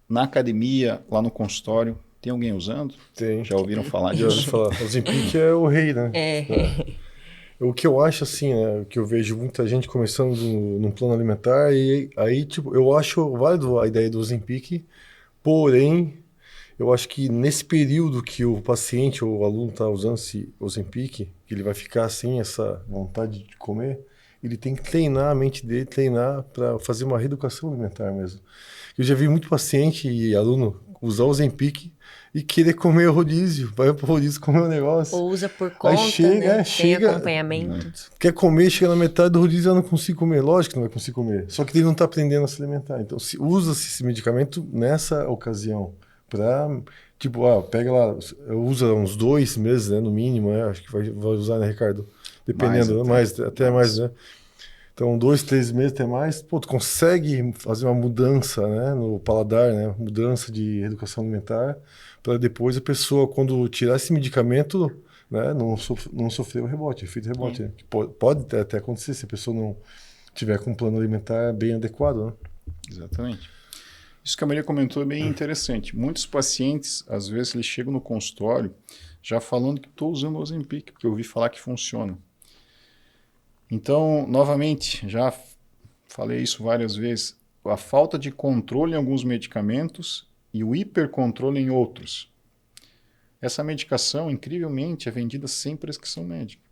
Na academia, lá no consultório, tem alguém usando? Tem. Já ouviram falar Já ouvi disso? falar. O Ozempic é o rei, né? O que eu acho, assim, né, o que eu vejo muita gente começando num plano alimentar, e aí, tipo, eu acho válido a ideia do Ozempic, porém, Eu acho que nesse período que o paciente ou o aluno está usando esse Ozempic, que ele vai ficar sem essa vontade de comer, ele tem que treinar a mente dele, treinar para fazer uma reeducação alimentar mesmo. Eu já vi muito paciente e aluno usar o Ozempic e querer comer o rodízio, vai pro rodízio comer o negócio. Ou usa por Aí conta, né? Sem chega, acompanhamento. quer comer, chega na metade do rodízio, eu não consigo comer. Lógico que não vai conseguir comer. Só que ele não está aprendendo a se alimentar. Então, usa-se esse medicamento nessa ocasião. Para, tipo, pega lá, usa uns 2 meses, né, no mínimo, né? Acho que vai usar, né, Ricardo? Dependendo, até mais, né? Então, 2, 3 meses até mais, pô, tu consegue fazer uma mudança, né, no paladar, né? Mudança de reeducação alimentar, para depois a pessoa, quando tirar esse medicamento, né, não sofrer o rebote, efeito rebote. Né? Que pode até acontecer se a pessoa não tiver com um plano alimentar bem adequado, né? Exatamente. Isso que a Maria comentou é bem interessante. Muitos pacientes, às vezes, eles chegam no consultório já falando que estou usando o Ozempic, porque eu ouvi falar que funciona. Então, novamente, já falei isso várias vezes, a falta de controle em alguns medicamentos e o hipercontrole em outros. Essa medicação, incrivelmente, é vendida sem prescrição médica.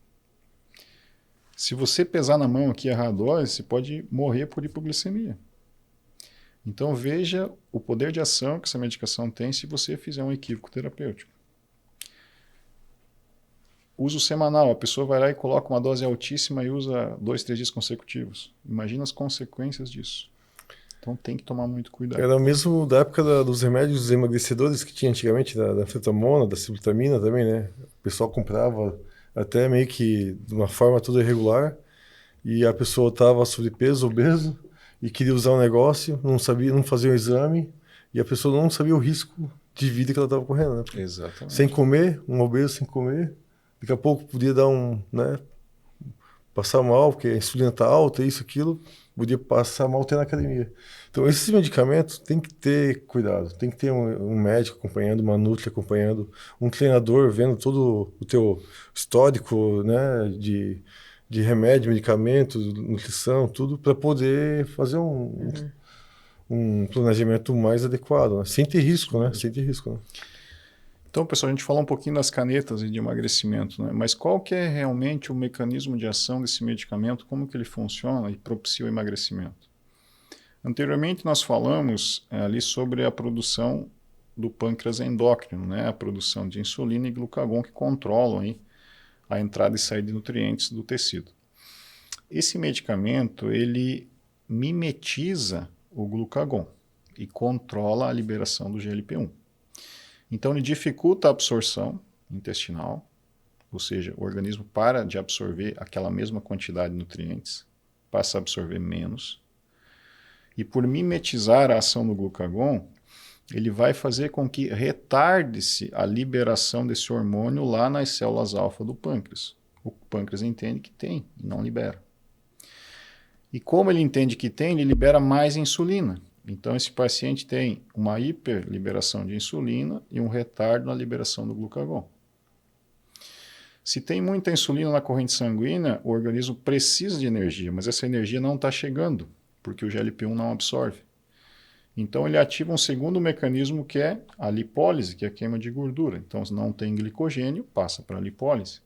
Se você pesar na mão aqui e errar a dose, você pode morrer por hipoglicemia. Então veja o poder de ação que essa medicação tem se você fizer um equívoco terapêutico. Uso semanal, a pessoa vai lá e coloca uma dose altíssima e usa 2, 3 dias consecutivos. Imagina as consequências disso. Então tem que tomar muito cuidado. Era mesmo da época dos remédios emagrecedores que tinha antigamente, da fetamona, da sibutramina também, né? O pessoal comprava até meio que de uma forma toda irregular e a pessoa estava sobrepeso, obeso e queria usar o negócio, não sabia, não fazia o exame e a pessoa não sabia o risco de vida que ela estava correndo, né? Exatamente. Sem comer, um obeso sem comer, daqui a pouco podia dar né? Passar mal, porque a insulina está alta, isso, aquilo, podia passar mal até na academia. Então, esses medicamentos tem que ter cuidado, tem que ter um médico acompanhando, uma nutri acompanhando, um treinador vendo todo o teu histórico, né, de remédio, medicamento, nutrição, tudo, para poder fazer um planejamento mais adequado, né? Sem ter risco, né? Sem ter risco, né? Então, pessoal, a gente falou um pouquinho das canetas e de emagrecimento, né? Mas qual que é realmente o mecanismo de ação desse medicamento, como que ele funciona e propicia o emagrecimento? Anteriormente, nós falamos ali sobre a produção do pâncreas endócrino, né? A produção de insulina e glucagon que controlam aí a entrada e saída de nutrientes do tecido. Esse medicamento, ele mimetiza o glucagon e controla a liberação do GLP-1. Então, ele dificulta a absorção intestinal, ou seja, o organismo para de absorver aquela mesma quantidade de nutrientes, passa a absorver menos. E por mimetizar a ação do glucagon, ele vai fazer com que retarde-se a liberação desse hormônio lá nas células alfa do pâncreas. O pâncreas entende que tem e não libera. E como ele entende que tem, ele libera mais insulina. Então, esse paciente tem uma hiperliberação de insulina e um retardo na liberação do glucagon. Se tem muita insulina na corrente sanguínea, o organismo precisa de energia, mas essa energia não está chegando, porque o GLP-1 não absorve. Então, ele ativa um segundo mecanismo que é a lipólise, que é a queima de gordura. Então, se não tem glicogênio, passa para a lipólise.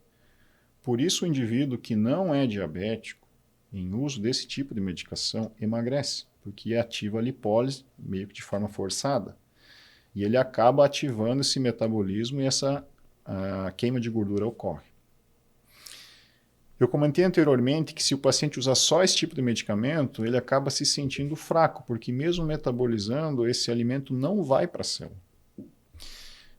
Por isso, o indivíduo que não é diabético, em uso desse tipo de medicação, emagrece, porque ativa a lipólise meio que de forma forçada. E ele acaba ativando esse metabolismo e essa queima de gordura ocorre. Eu comentei anteriormente que se o paciente usar só esse tipo de medicamento, ele acaba se sentindo fraco, porque mesmo metabolizando, esse alimento não vai para a célula.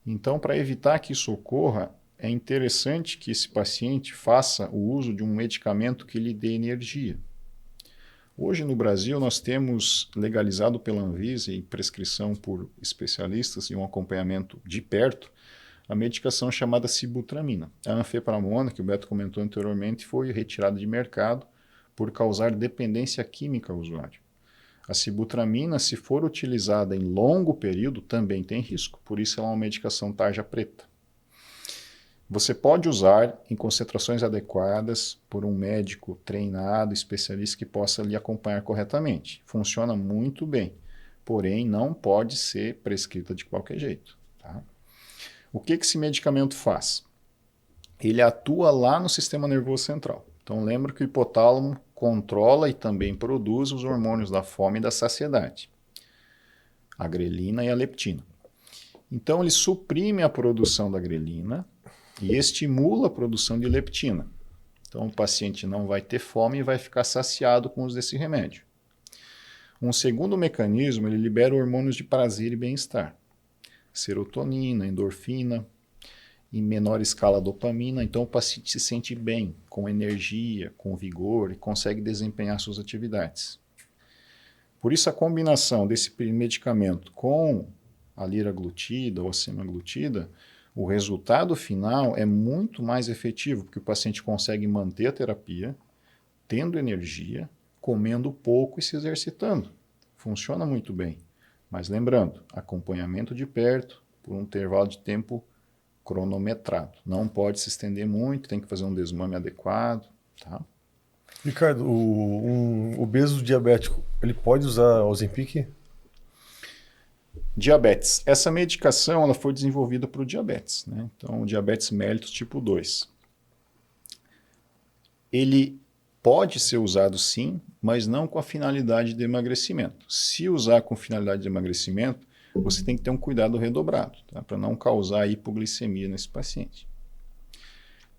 Então, para evitar que isso ocorra, é interessante que esse paciente faça o uso de um medicamento que lhe dê energia. Hoje no Brasil nós temos legalizado pela Anvisa e prescrição por especialistas e um acompanhamento de perto a medicação chamada sibutramina. A anfepramona, que o Beto comentou anteriormente, foi retirada de mercado por causar dependência química ao usuário. A sibutramina, se for utilizada em longo período, também tem risco, por isso ela é uma medicação tarja preta. Você pode usar em concentrações adequadas por um médico treinado, especialista que possa lhe acompanhar corretamente. Funciona muito bem, porém não pode ser prescrita de qualquer jeito. Tá? O que esse medicamento faz? Ele atua lá no sistema nervoso central. Então lembra que o hipotálamo controla e também produz os hormônios da fome e da saciedade, a grelina e a leptina. Então ele suprime a produção da grelina e estimula a produção de leptina. Então o paciente não vai ter fome e vai ficar saciado com o uso desse remédio. Um segundo mecanismo, ele libera hormônios de prazer e bem-estar. Serotonina, endorfina, em menor escala dopamina, então o paciente se sente bem, com energia, com vigor e consegue desempenhar suas atividades. Por isso a combinação desse medicamento com a liraglutida ou a semaglutida, o resultado final é muito mais efetivo, porque o paciente consegue manter a terapia, tendo energia, comendo pouco e se exercitando. Funciona muito bem. Mas lembrando, acompanhamento de perto, por um intervalo de tempo cronometrado. Não pode se estender muito, tem que fazer um desmame adequado. Tá? Ricardo, um obeso diabético, ele pode usar Ozempic? Diabetes. Essa medicação ela foi desenvolvida para o diabetes. Né? Então, o diabetes mellitus tipo 2. Ele pode ser usado sim, mas não com a finalidade de emagrecimento. Se usar com finalidade de emagrecimento, você tem que ter um cuidado redobrado, tá? Para não causar hipoglicemia nesse paciente.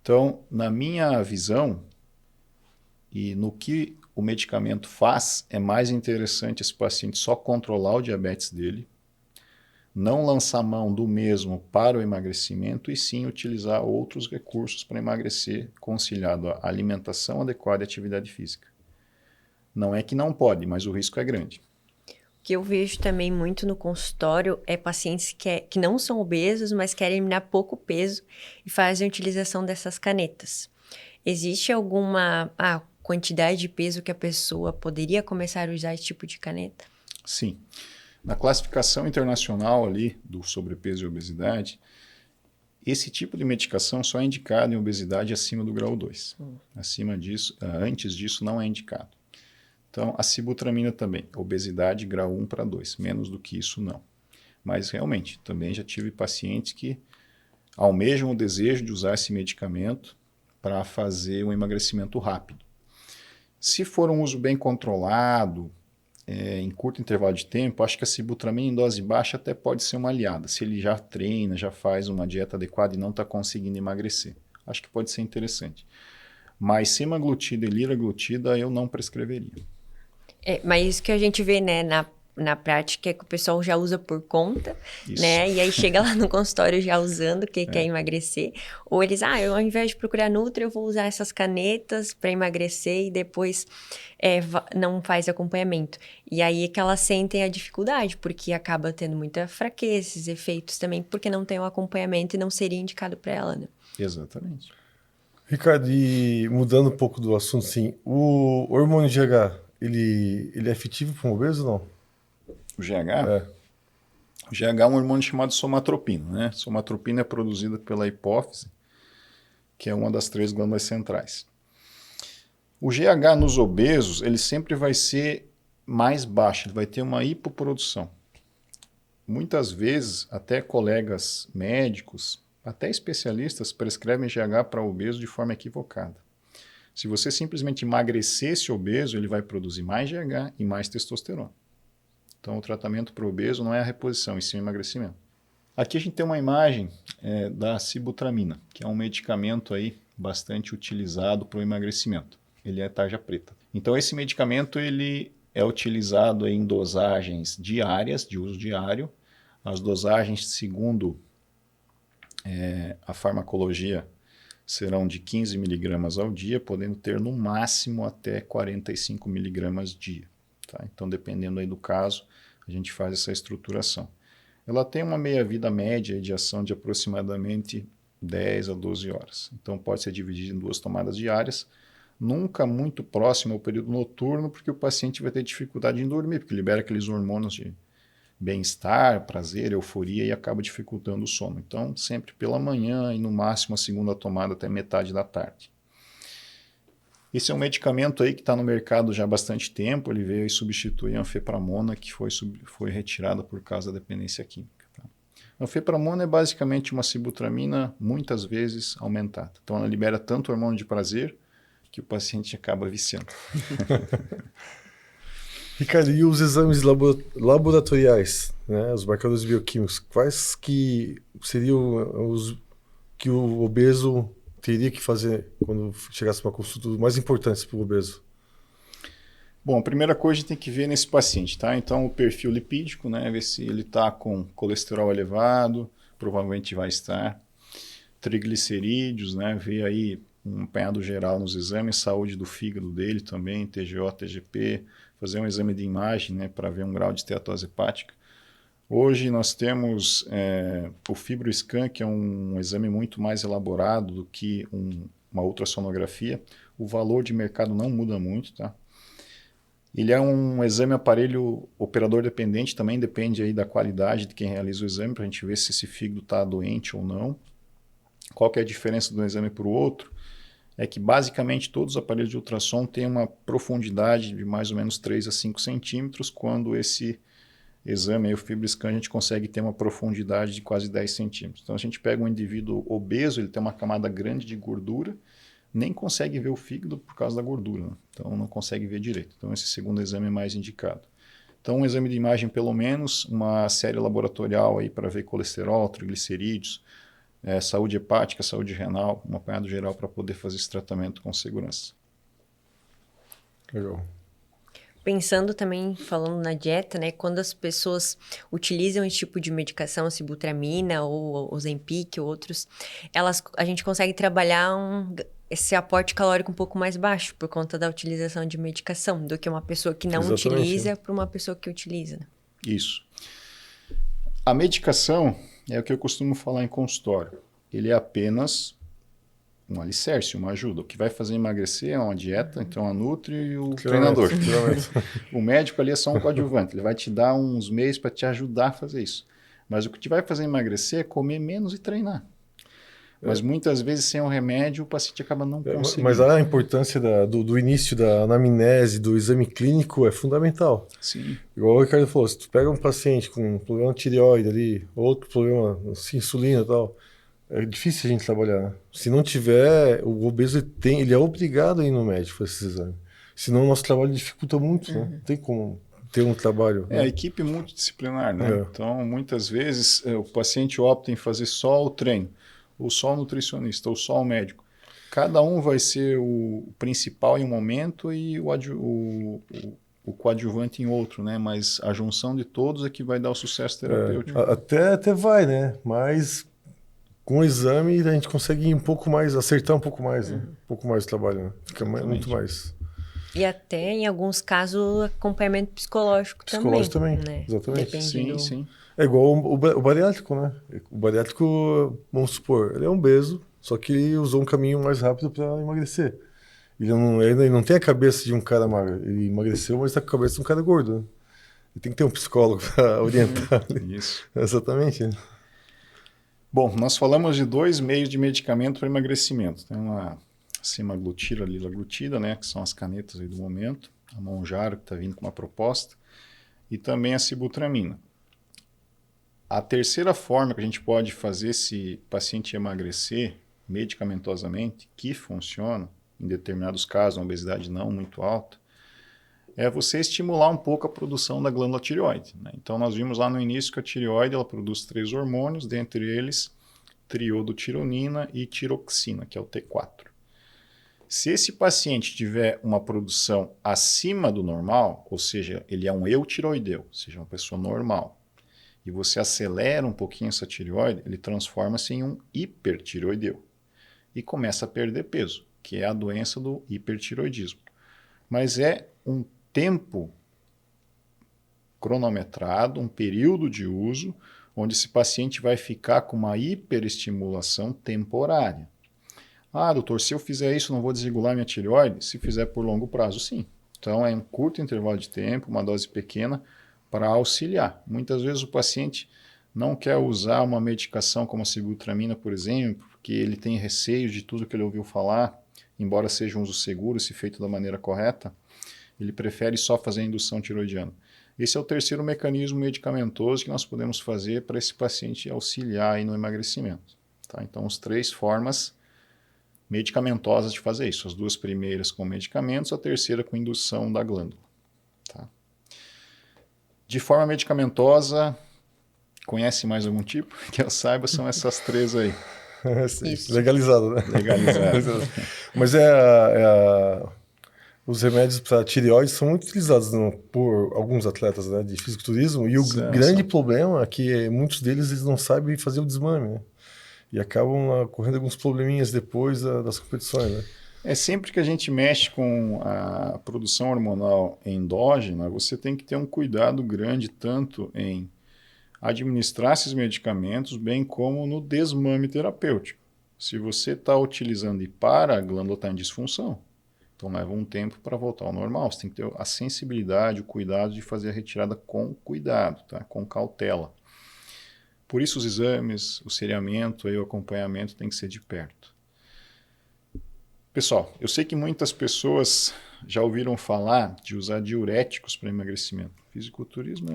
Então, na minha visão, e no que o medicamento faz, é mais interessante esse paciente só controlar o diabetes dele, não lançar mão do mesmo para o emagrecimento e sim utilizar outros recursos para emagrecer, conciliado a alimentação adequada e atividade física. Não é que não pode, mas o risco é grande. O que eu vejo também muito no consultório é pacientes que não são obesos, mas querem eliminar pouco peso e fazem a utilização dessas canetas. Existe alguma quantidade de peso que a pessoa poderia começar a usar esse tipo de caneta? Sim. Na classificação internacional ali do sobrepeso e obesidade, esse tipo de medicação só é indicado em obesidade acima do grau 2. Acima disso, antes disso não é indicado. Então, a sibutramina também, obesidade grau 1 para 2, menos do que isso não. Mas realmente, também já tive pacientes que almejam o desejo de usar esse medicamento para fazer um emagrecimento rápido. Se for um uso bem controlado, em curto intervalo de tempo, acho que a sibutramina em dose baixa até pode ser uma aliada. Se ele já treina, já faz uma dieta adequada e não está conseguindo emagrecer, acho que pode ser interessante. Mas semaglutida e liraglutida eu não prescreveria. Mas isso que a gente vê, né, na prática é que o pessoal já usa por conta, Isso. né? E aí chega lá no consultório já usando, que quer emagrecer. Ou eles, eu, ao invés de procurar Nutri, eu vou usar essas canetas para emagrecer e depois não faz acompanhamento. E aí é que elas sentem a dificuldade, porque acaba tendo muita fraqueza, esses efeitos também, porque não tem um acompanhamento e não seria indicado para ela, né? Exatamente. Ricardo, e mudando um pouco do assunto, sim, o hormônio GH, ele é efetivo para um obeso ou não? O GH? O GH é um hormônio chamado somatropina. Né? Somatropina é produzida pela hipófise, que é uma das 3 glândulas centrais. O GH nos obesos, ele sempre vai ser mais baixo, ele vai ter uma hipoprodução. Muitas vezes, até colegas médicos, até especialistas, prescrevem GH para obeso de forma equivocada. Se você simplesmente emagrecer esse obeso, ele vai produzir mais GH e mais testosterona. Então, o tratamento para o obeso não é a reposição, e sim o emagrecimento. Aqui a gente tem uma imagem da sibutramina, que é um medicamento aí bastante utilizado para o emagrecimento. Ele é tarja preta. Então, esse medicamento ele é utilizado em dosagens diárias, de uso diário. As dosagens, segundo a farmacologia, serão de 15 miligramas ao dia, podendo ter no máximo até 45 miligramas dia. Tá? Então, dependendo aí do caso, a gente faz essa estruturação. Ela tem uma meia-vida média de ação de aproximadamente 10 a 12 horas. Então, pode ser dividida em 2 tomadas diárias, nunca muito próximo ao período noturno, porque o paciente vai ter dificuldade em dormir, porque libera aqueles hormônios de bem-estar, prazer, euforia e acaba dificultando o sono. Então, sempre pela manhã e no máximo a segunda tomada até metade da tarde. Esse é um medicamento aí que está no mercado já há bastante tempo, ele veio substituir a anfepramona, que foi retirada por causa da dependência química. Tá? Anfepramona é basicamente uma sibutramina muitas vezes aumentada. Então ela libera tanto hormônio de prazer que o paciente acaba viciando. Ricardo, e os exames laboratoriais, né, os marcadores bioquímicos, quais que seriam os que o obeso teria que fazer quando chegasse uma consulta mais importantes para o obeso? Bom, a primeira coisa a gente tem que ver nesse paciente, tá? Então, o perfil lipídico, né? Ver se ele está com colesterol elevado, provavelmente vai estar. Triglicerídeos, né? Ver aí um apanhado geral nos exames, saúde do fígado dele também, TGO, TGP, fazer um exame de imagem, né? Para ver um grau de esteatose hepática. Hoje nós temos o FibroScan, que é um exame muito mais elaborado do que uma ultrassonografia. O valor de mercado não muda muito, tá? Ele é um exame aparelho operador dependente, também depende aí da qualidade de quem realiza o exame, para a gente ver se esse fígado está doente ou não. Qual que é a diferença de um exame para o outro? É que basicamente todos os aparelhos de ultrassom têm uma profundidade de mais ou menos 3 a 5 centímetros, quando esse exame, aí, o FibroScan, a gente consegue ter uma profundidade de quase 10 centímetros. Então a gente pega um indivíduo obeso, ele tem uma camada grande de gordura, nem consegue ver o fígado por causa da gordura, né? Então não consegue ver direito. Então esse segundo exame é mais indicado. Então um exame de imagem pelo menos, uma série laboratorial aí para ver colesterol, triglicerídeos, saúde hepática, saúde renal, um apanhado geral para poder fazer esse tratamento com segurança. Legal. Pensando também, falando na dieta, né? Quando as pessoas utilizam esse tipo de medicação, a sibutramina ou Ozempic ou outros, a gente consegue trabalhar esse aporte calórico um pouco mais baixo por conta da utilização de medicação do que uma pessoa que não utiliza para uma pessoa que utiliza. Né? Isso. A medicação é o que eu costumo falar em consultório. Ele é apenas um alicerce, uma ajuda. O que vai fazer emagrecer é uma dieta, então a Nutri e o treinador. O médico ali é só um coadjuvante, ele vai te dar uns meios para te ajudar a fazer isso. Mas o que te vai fazer emagrecer é comer menos e treinar. Mas muitas vezes sem o remédio o paciente acaba não conseguindo. Mas a importância do início da anamnese, do exame clínico é fundamental. Sim. Igual o Ricardo falou, se tu pega um paciente com um problema de tireoide ali, outro problema, assim, insulina e tal, é difícil a gente trabalhar, né? Se não tiver, o obeso ele é obrigado a ir no médico fazer esse exame. Senão o nosso trabalho dificulta muito, né? Não tem como ter um trabalho. A equipe multidisciplinar, né? Então, muitas vezes, o paciente opta em fazer só o treino, ou só o nutricionista, ou só o médico. Cada um vai ser o principal em um momento e o coadjuvante em outro, né? Mas a junção de todos é que vai dar o sucesso terapêutico. Até vai, né? Mas com o exame a gente consegue ir um pouco mais, acertar um pouco mais, né? Um pouco mais o trabalho, né? Fica muito mais. E até, em alguns casos, acompanhamento psicológico também. Né? Exatamente. Sim. É igual o bariátrico, né? O bariátrico, vamos supor, ele é obeso, só que ele usou um caminho mais rápido para emagrecer. Ele não tem a cabeça de um cara magro. Ele emagreceu, mas está com a cabeça de um cara gordo. Né? Ele tem que ter um psicólogo para orientar. Isso. Exatamente. Bom, nós falamos de 2 meios de medicamento para emagrecimento. Tem uma semaglutida, lilaglutida, né, que são as canetas aí do momento, a Mounjaro, que está vindo com uma proposta, e também a sibutramina. A terceira forma que a gente pode fazer esse paciente emagrecer medicamentosamente, que funciona, em determinados casos, uma obesidade não muito alta, é você estimular um pouco a produção da glândula tireoide. Né? Então, nós vimos lá no início que a tireoide ela produz 3 hormônios, dentre eles triodotironina e tiroxina, que é o T4. Se esse paciente tiver uma produção acima do normal, ou seja, ele é um eutiroideu, ou seja, uma pessoa normal, e você acelera um pouquinho essa tireoide, ele transforma-se em um hipertireoideu e começa a perder peso, que é a doença do hipertireoidismo. Mas é um tempo cronometrado, um período de uso, onde esse paciente vai ficar com uma hiperestimulação temporária. Ah, doutor, se eu fizer isso, não vou desregular minha tireoide? Se fizer por longo prazo, sim. Então, é um curto intervalo de tempo, uma dose pequena, para auxiliar. Muitas vezes o paciente não quer usar uma medicação como a sibutramina, por exemplo, porque ele tem receio de tudo que ele ouviu falar, embora seja um uso seguro, se feito da maneira correta, ele prefere só fazer a indução tiroidiana. Esse é o terceiro mecanismo medicamentoso que nós podemos fazer para esse paciente auxiliar aí no emagrecimento. Tá? Então, as 3 formas medicamentosas de fazer isso. As 2 primeiras com medicamentos, a terceira com indução da glândula. Tá? De forma medicamentosa, conhece mais algum tipo? Que eu saiba, são essas 3 aí. Legalizado, né? Legalizado. Mas os remédios para tireoide são muito utilizados por alguns atletas, né, de fisiculturismo, e o grande problema é que muitos deles eles não sabem fazer o desmame, né? E acabam correndo alguns probleminhas depois das competições, né? Sempre que a gente mexe com a produção hormonal endógena, você tem que ter um cuidado grande tanto em administrar esses medicamentos, bem como no desmame terapêutico. Se você está utilizando e para, a glândula está em disfunção. Então leva um tempo para voltar ao normal. Você tem que ter a sensibilidade, o cuidado de fazer a retirada com cuidado, tá? Com cautela. Por isso os exames, o seriamento, o acompanhamento tem que ser de perto. Pessoal, eu sei que muitas pessoas já ouviram falar de usar diuréticos para emagrecimento. Fisiculturismo é...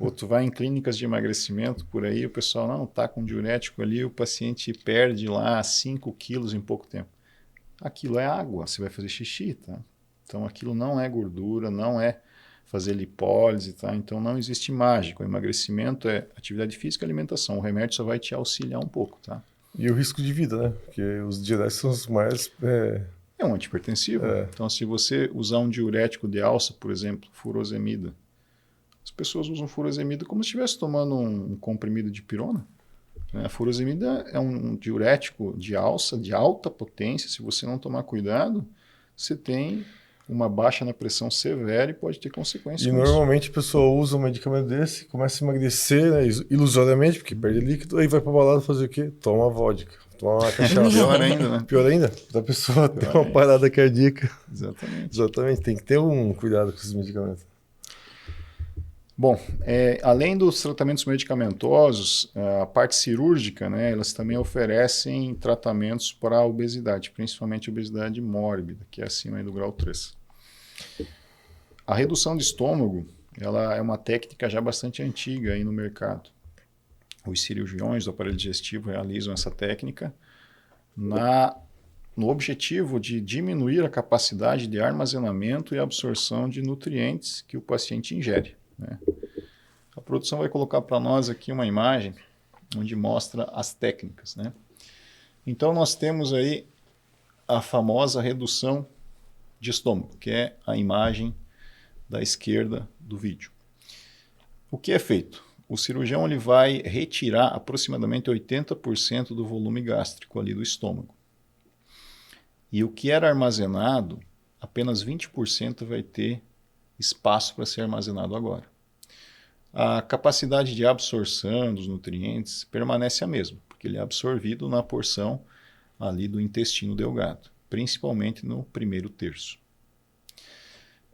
Outro vai em clínicas de emagrecimento por aí, o pessoal não está com diurético ali, o paciente perde lá 5 quilos em pouco tempo. Aquilo é água, você vai fazer xixi, tá? Então aquilo não é gordura, não é fazer lipólise, tá? Então não existe mágica. O emagrecimento é atividade física e alimentação. O remédio só vai te auxiliar um pouco, tá? E o risco de vida, né? Porque os diuréticos são os mais... É um antihipertensivo. Então se você usar um diurético de alça, por exemplo, furosemida, as pessoas usam furosemida como se estivesse tomando um comprimido de pirona. A furosemida é um diurético de alça, de alta potência. Se você não tomar cuidado, você tem uma baixa na pressão severa e pode ter consequências. E normalmente a pessoa usa um medicamento desse, começa a emagrecer, né, ilusoriamente, porque perde líquido, aí vai pra balada fazer o quê? Toma vodka, toma uma cachaça. Pior ainda, né? Pior ainda, da pessoa ter uma parada cardíaca. Exatamente. Tem que ter um cuidado com esses medicamentos. Bom, além dos tratamentos medicamentosos, a parte cirúrgica, né, elas também oferecem tratamentos para a obesidade, principalmente obesidade mórbida, que é acima do grau 3. A redução de estômago, ela é uma técnica já bastante antiga aí no mercado. Os cirurgiões do aparelho digestivo realizam essa técnica no objetivo de diminuir a capacidade de armazenamento e absorção de nutrientes que o paciente ingere. Né? A produção vai colocar para nós aqui uma imagem onde mostra as técnicas. Né? Então nós temos aí a famosa redução de estômago, que é a imagem da esquerda do vídeo. O que é feito? O cirurgião ele vai retirar aproximadamente 80% do volume gástrico ali do estômago. E o que era armazenado, apenas 20% vai ter espaço para ser armazenado agora. A capacidade de absorção dos nutrientes permanece a mesma, porque ele é absorvido na porção ali do intestino delgado, principalmente no primeiro terço.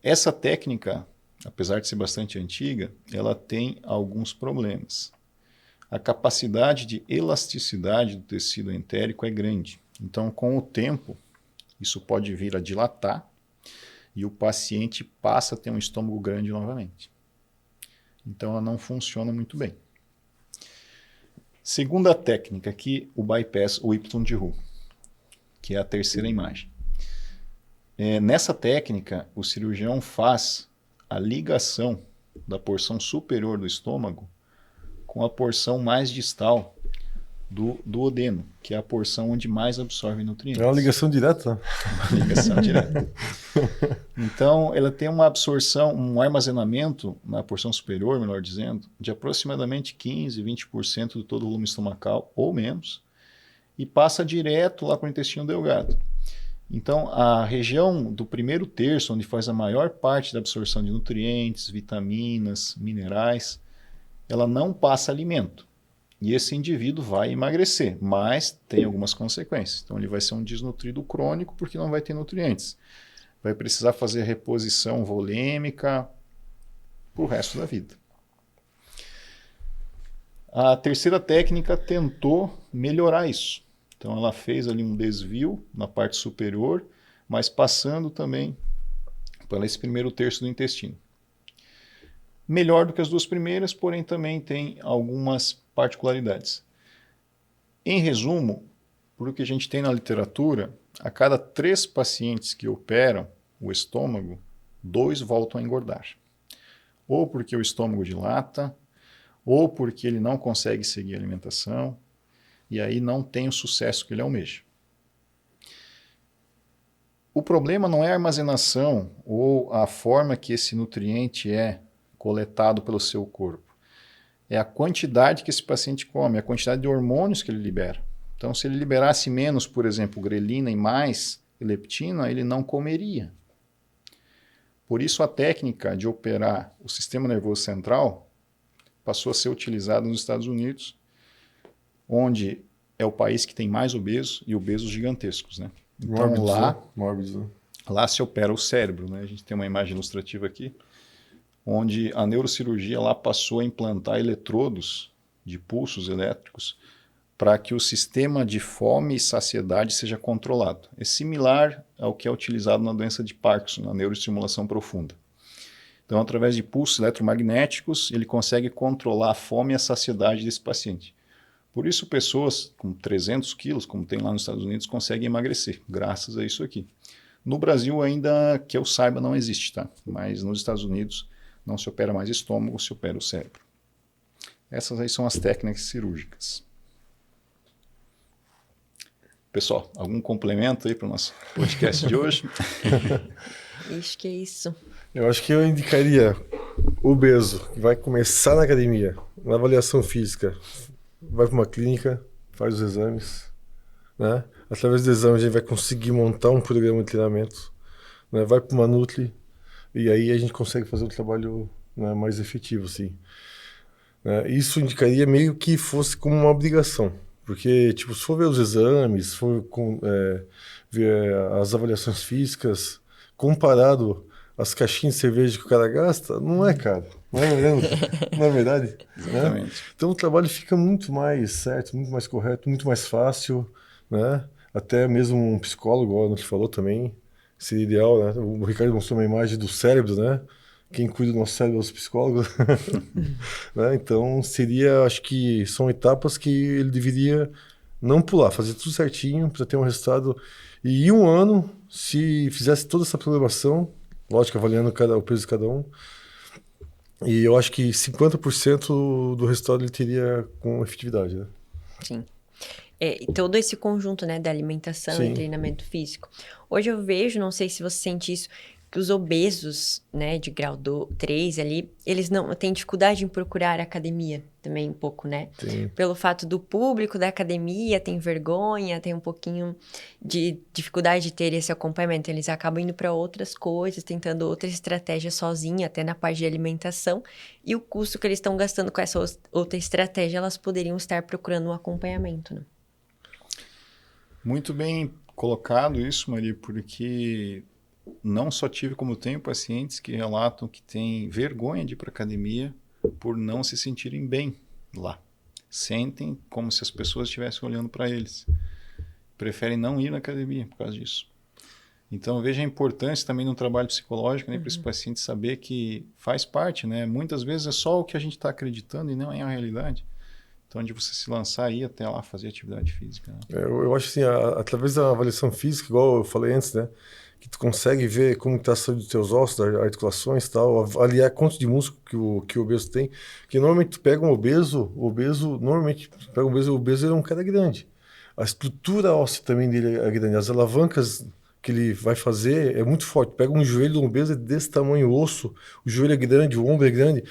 Essa técnica, apesar de ser bastante antiga, ela tem alguns problemas. A capacidade de elasticidade do tecido entérico é grande, então com o tempo isso pode vir a dilatar e o paciente passa a ter um estômago grande novamente. Então ela não funciona muito bem. Segunda técnica aqui, o bypass, o Y de Roux, que é a terceira imagem. Nessa técnica, o cirurgião faz a ligação da porção superior do estômago com a porção mais distal do duodeno, que é a porção onde mais absorve nutrientes. É uma ligação direta? Uma ligação direta. Então, ela tem uma absorção, um armazenamento na porção superior, melhor dizendo, de aproximadamente 15, 20% de todo o volume estomacal, ou menos, e passa direto lá para o intestino delgado. Então, a região do primeiro terço, onde faz a maior parte da absorção de nutrientes, vitaminas, minerais, ela não passa alimento. E esse indivíduo vai emagrecer, mas tem algumas consequências. Então ele vai ser um desnutrido crônico porque não vai ter nutrientes. Vai precisar fazer reposição volêmica para o resto da vida. A terceira técnica tentou melhorar isso. Então ela fez ali um desvio na parte superior, mas passando também por esse primeiro terço do intestino. melhor do que as duas primeiras, porém também tem algumas particularidades. Em resumo, por que a gente tem na literatura, a cada 3 pacientes que operam o estômago, 2 voltam a engordar. Ou porque o estômago dilata, ou porque ele não consegue seguir a alimentação, e aí não tem o sucesso que ele almeja. O problema não é a armazenação ou a forma que esse nutriente é coletado pelo seu corpo. É a quantidade que esse paciente come, a quantidade de hormônios que ele libera. Então, se ele liberasse menos, por exemplo, grelina e mais leptina, ele não comeria. Por isso, a técnica de operar o sistema nervoso central passou a ser utilizada nos Estados Unidos, onde é o país que tem mais obesos e obesos gigantescos, né? Então, Mórbidos, né? Lá se opera o cérebro, né? A gente tem uma imagem ilustrativa aqui, onde a neurocirurgia lá passou a implantar eletrodos de pulsos elétricos para que o sistema de fome e saciedade seja controlado. É similar ao que é utilizado na doença de Parkinson, na neuroestimulação profunda. Então, através de pulsos eletromagnéticos, ele consegue controlar a fome e a saciedade desse paciente. Por isso, pessoas com 300 quilos, como tem lá nos Estados Unidos, conseguem emagrecer, graças a isso aqui. No Brasil, ainda que eu saiba, não existe, tá? Mas nos Estados Unidos não se opera mais estômago, se opera o cérebro. Essas aí são as técnicas cirúrgicas. Pessoal, algum complemento aí para o nosso podcast de hoje? Acho que é isso. Eu acho que eu indicaria obeso, que vai começar na academia, na avaliação física, vai para uma clínica, faz os exames, né? Através do exame a gente vai conseguir montar um programa de treinamento, né? Vai para uma Nutri e aí a gente consegue fazer um trabalho, né, mais efetivo, assim. Né? Isso indicaria meio que fosse como uma obrigação, porque tipo, se for ver os exames, se for ver as avaliações físicas, comparado às caixinhas de cerveja que o cara gasta, não é caro. Não é verdade? Exatamente. Né? Então o trabalho fica muito mais certo, muito mais correto, muito mais fácil, né? Até mesmo um psicólogo, igual a gente falou também, seria ideal, né? O Ricardo mostrou uma imagem do cérebro, né? Quem cuida do nosso cérebro é os psicólogos. Né? Então seria, acho que são etapas que ele deveria não pular, fazer tudo certinho para ter um resultado. E em um ano, se fizesse toda essa programação, lógico, avaliando o peso de cada um, e eu acho que 50% do resultado ele teria com efetividade, né? Sim. E todo esse conjunto, né, da alimentação Sim. e treinamento físico. Hoje eu vejo, não sei se você sente isso, que os obesos, né, de grau 3 ali, eles não têm dificuldade em procurar academia também um pouco, né? Sim. Pelo fato do público da academia, tem vergonha, tem um pouquinho de dificuldade de ter esse acompanhamento. Eles acabam indo para outras coisas, tentando outras estratégias sozinhos, até na parte de alimentação. E o custo que eles estão gastando com essa outra estratégia, elas poderiam estar procurando um acompanhamento, né? Muito bem colocado isso, Maria, porque não só tive, como tenho pacientes que relatam que têm vergonha de ir para a academia por não se sentirem bem lá. Sentem como se as pessoas estivessem olhando para eles. Preferem não ir na academia por causa disso. Então, veja a importância também no trabalho psicológico, né, para esse paciente saber que faz parte, né? Muitas vezes é só o que a gente está acreditando e não é a realidade. Então, de você se lançar aí até lá fazer atividade física. Né? Eu acho assim, através da avaliação física, igual eu falei antes, né? Que tu consegue ver como está a saúde dos teus ossos, das articulações e tal, avaliar quanto de músculo que o obeso tem. Que normalmente tu pega um obeso, o obeso ele é um cara grande. A estrutura óssea também dele é grande. As alavancas que ele vai fazer é muito forte. Pega um joelho de um obeso, é desse tamanho o osso, o joelho é grande, o ombro é grande.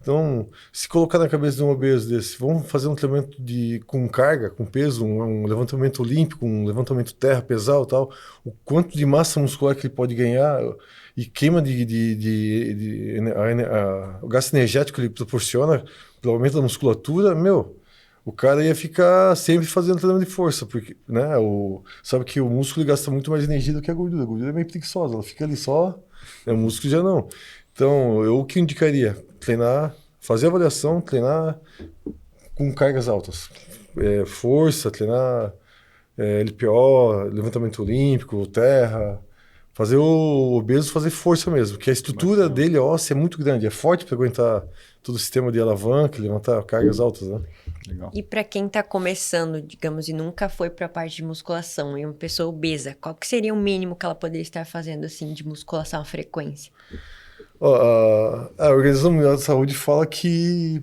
Então, se colocar na cabeça de um obeso desse, vamos fazer um treinamento com carga, com peso, um levantamento olímpico, um levantamento terra, pesado e tal, o quanto de massa muscular que ele pode ganhar e queima o gasto energético que ele proporciona pelo aumento da musculatura, o cara ia ficar sempre fazendo treinamento de força, porque, né, sabe que o músculo gasta muito mais energia do que a gordura. A gordura é meio preguiçosa, ela fica ali só, o músculo já não. Então, eu o que indicaria? Treinar, fazer avaliação, treinar com cargas altas. Força, treinar LPO, levantamento olímpico, terra, fazer o obeso fazer força mesmo, que a estrutura dele, a óssea, é muito grande, é forte para aguentar todo o sistema de alavanca, levantar cargas altas, né? Legal. E para quem está começando, digamos, e nunca foi para a parte de musculação, e uma pessoa obesa, qual que seria o mínimo que ela poderia estar fazendo, assim, de musculação à frequência? A Organização Mundial da Saúde fala que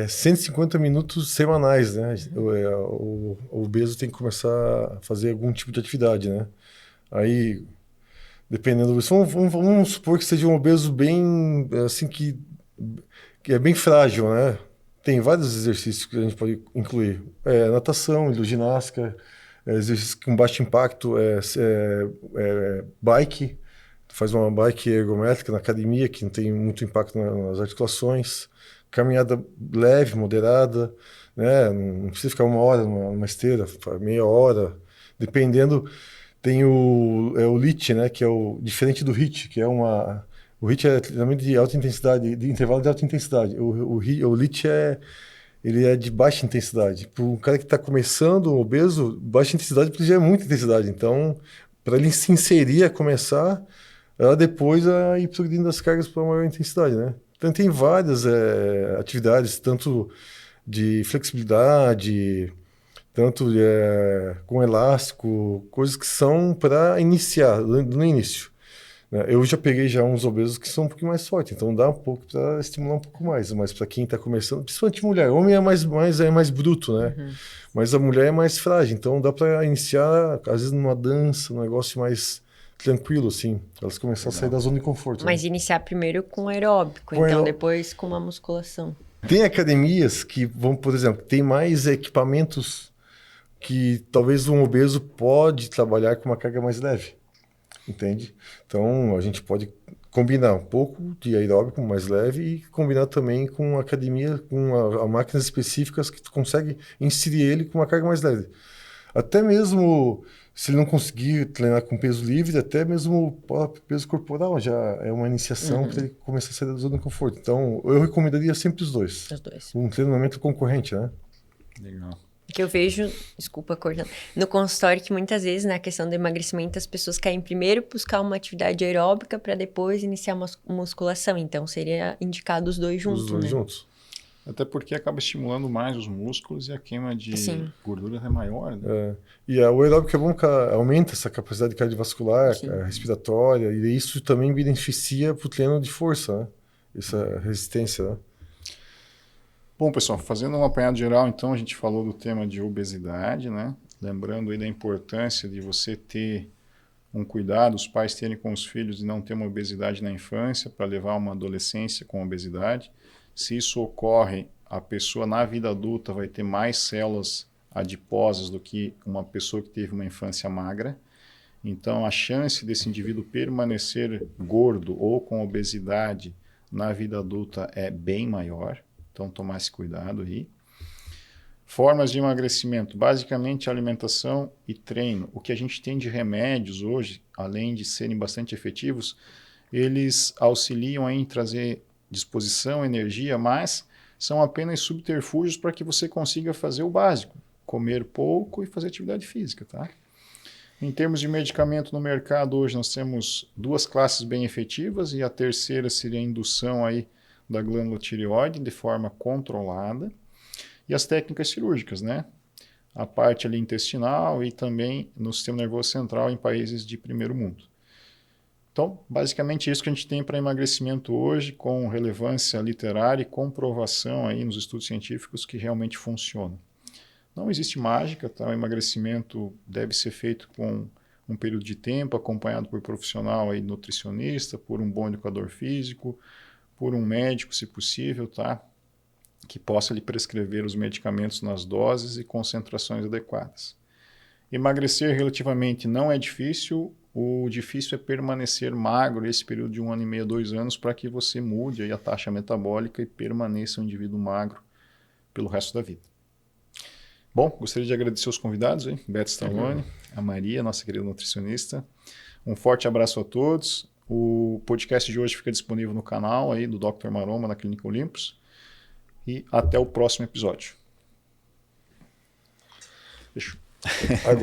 150 minutos semanais, né? O obeso tem que começar a fazer algum tipo de atividade, né? Aí, dependendo do... Vamos supor que seja um obeso bem, assim, que é bem frágil, né? Tem vários exercícios que a gente pode incluir. Natação, hidroginástica, exercícios com baixo impacto, bike, faz uma bike ergométrica na academia, que não tem muito impacto nas articulações, caminhada leve, moderada, né? Não precisa ficar 1 hora numa esteira, meia hora, dependendo. Tem o LIT, né? Que é o diferente do HIIT, que é uma... O HIIT é treinamento de alta intensidade, de intervalo de alta intensidade. O LIT ele é de baixa intensidade. Para um cara que está começando, um obeso, baixa intensidade porque já é muita intensidade. Então, para ele se inserir, a começar, ela depois a ir progredindo das cargas para maior intensidade, né? Então, tem várias atividades, tanto de flexibilidade, tanto com elástico, coisas que são para iniciar, no início. Eu já peguei já uns obesos que são um pouquinho mais fortes, então dá um pouco para estimular um pouco mais, mas para quem está começando, principalmente mulher, homem é mais bruto, né? Uhum. Mas a mulher é mais frágil, então dá para iniciar, às vezes, numa dança, um negócio mais tranquilo, assim, elas começam a sair da zona de conforto. Mas iniciar primeiro com aeróbico, então depois com uma musculação. Tem academias que vão, por exemplo, tem mais equipamentos que talvez um obeso pode trabalhar com uma carga mais leve. Entende? Então, a gente pode combinar um pouco de aeróbico mais leve e combinar também com academia, com máquinas específicas que tu consegue inserir ele com uma carga mais leve. Até mesmo se ele não conseguir treinar com peso livre, até mesmo o próprio peso corporal já é uma iniciação para ele começar a sair da zona de conforto. Então, eu recomendaria sempre os dois. Os dois. Um treinamento concorrente, né? Legal. Que eu vejo, desculpa cortando, no consultório que muitas vezes na questão do emagrecimento as pessoas querem primeiro buscar uma atividade aeróbica para depois iniciar uma musculação. Então seria indicado os dois juntos, Os dois né? juntos. Até porque acaba estimulando mais os músculos e a queima de gordura é maior, né? E o aeróbico é bom que aumenta essa capacidade cardiovascular, respiratória, e isso também beneficia para o treino de força, né? Essa resistência, né? Bom, pessoal, fazendo um apanhado geral, então, a gente falou do tema de obesidade, né? Lembrando aí da importância de você ter um cuidado, os pais terem com os filhos e não ter uma obesidade na infância para levar uma adolescência com obesidade. Se isso ocorre, a pessoa na vida adulta vai ter mais células adiposas do que uma pessoa que teve uma infância magra. Então, a chance desse indivíduo permanecer gordo ou com obesidade na vida adulta é bem maior. Então, tomar esse cuidado aí. Formas de emagrecimento, basicamente alimentação e treino. O que a gente tem de remédios hoje, além de serem bastante efetivos, eles auxiliam em trazer disposição, energia, mas são apenas subterfúgios para que você consiga fazer o básico, comer pouco e fazer atividade física, tá? Em termos de medicamento no mercado, hoje nós temos 2 classes bem efetivas e a terceira seria a indução aí da glândula tireoide de forma controlada, e as técnicas cirúrgicas, né? A parte ali intestinal e também no sistema nervoso central em países de primeiro mundo. Então, basicamente isso que a gente tem para emagrecimento hoje, com relevância literária e comprovação aí nos estudos científicos que realmente funciona. Não existe mágica, tá? O emagrecimento deve ser feito com um período de tempo, acompanhado por profissional aí, nutricionista, por um bom educador físico, por um médico, se possível, tá? Que possa lhe prescrever os medicamentos nas doses e concentrações adequadas. Emagrecer relativamente não é difícil, o difícil é permanecer magro esse período de 1 ano e meio, 2 anos, para que você mude aí a taxa metabólica e permaneça um indivíduo magro pelo resto da vida. Bom, gostaria de agradecer os convidados, hein? Beto Stallone, a Maria, nossa querida nutricionista. Um forte abraço a todos. O podcast de hoje fica disponível no canal aí do Dr. Maromba, na Clínica Olympus. E até o próximo episódio. Fechou.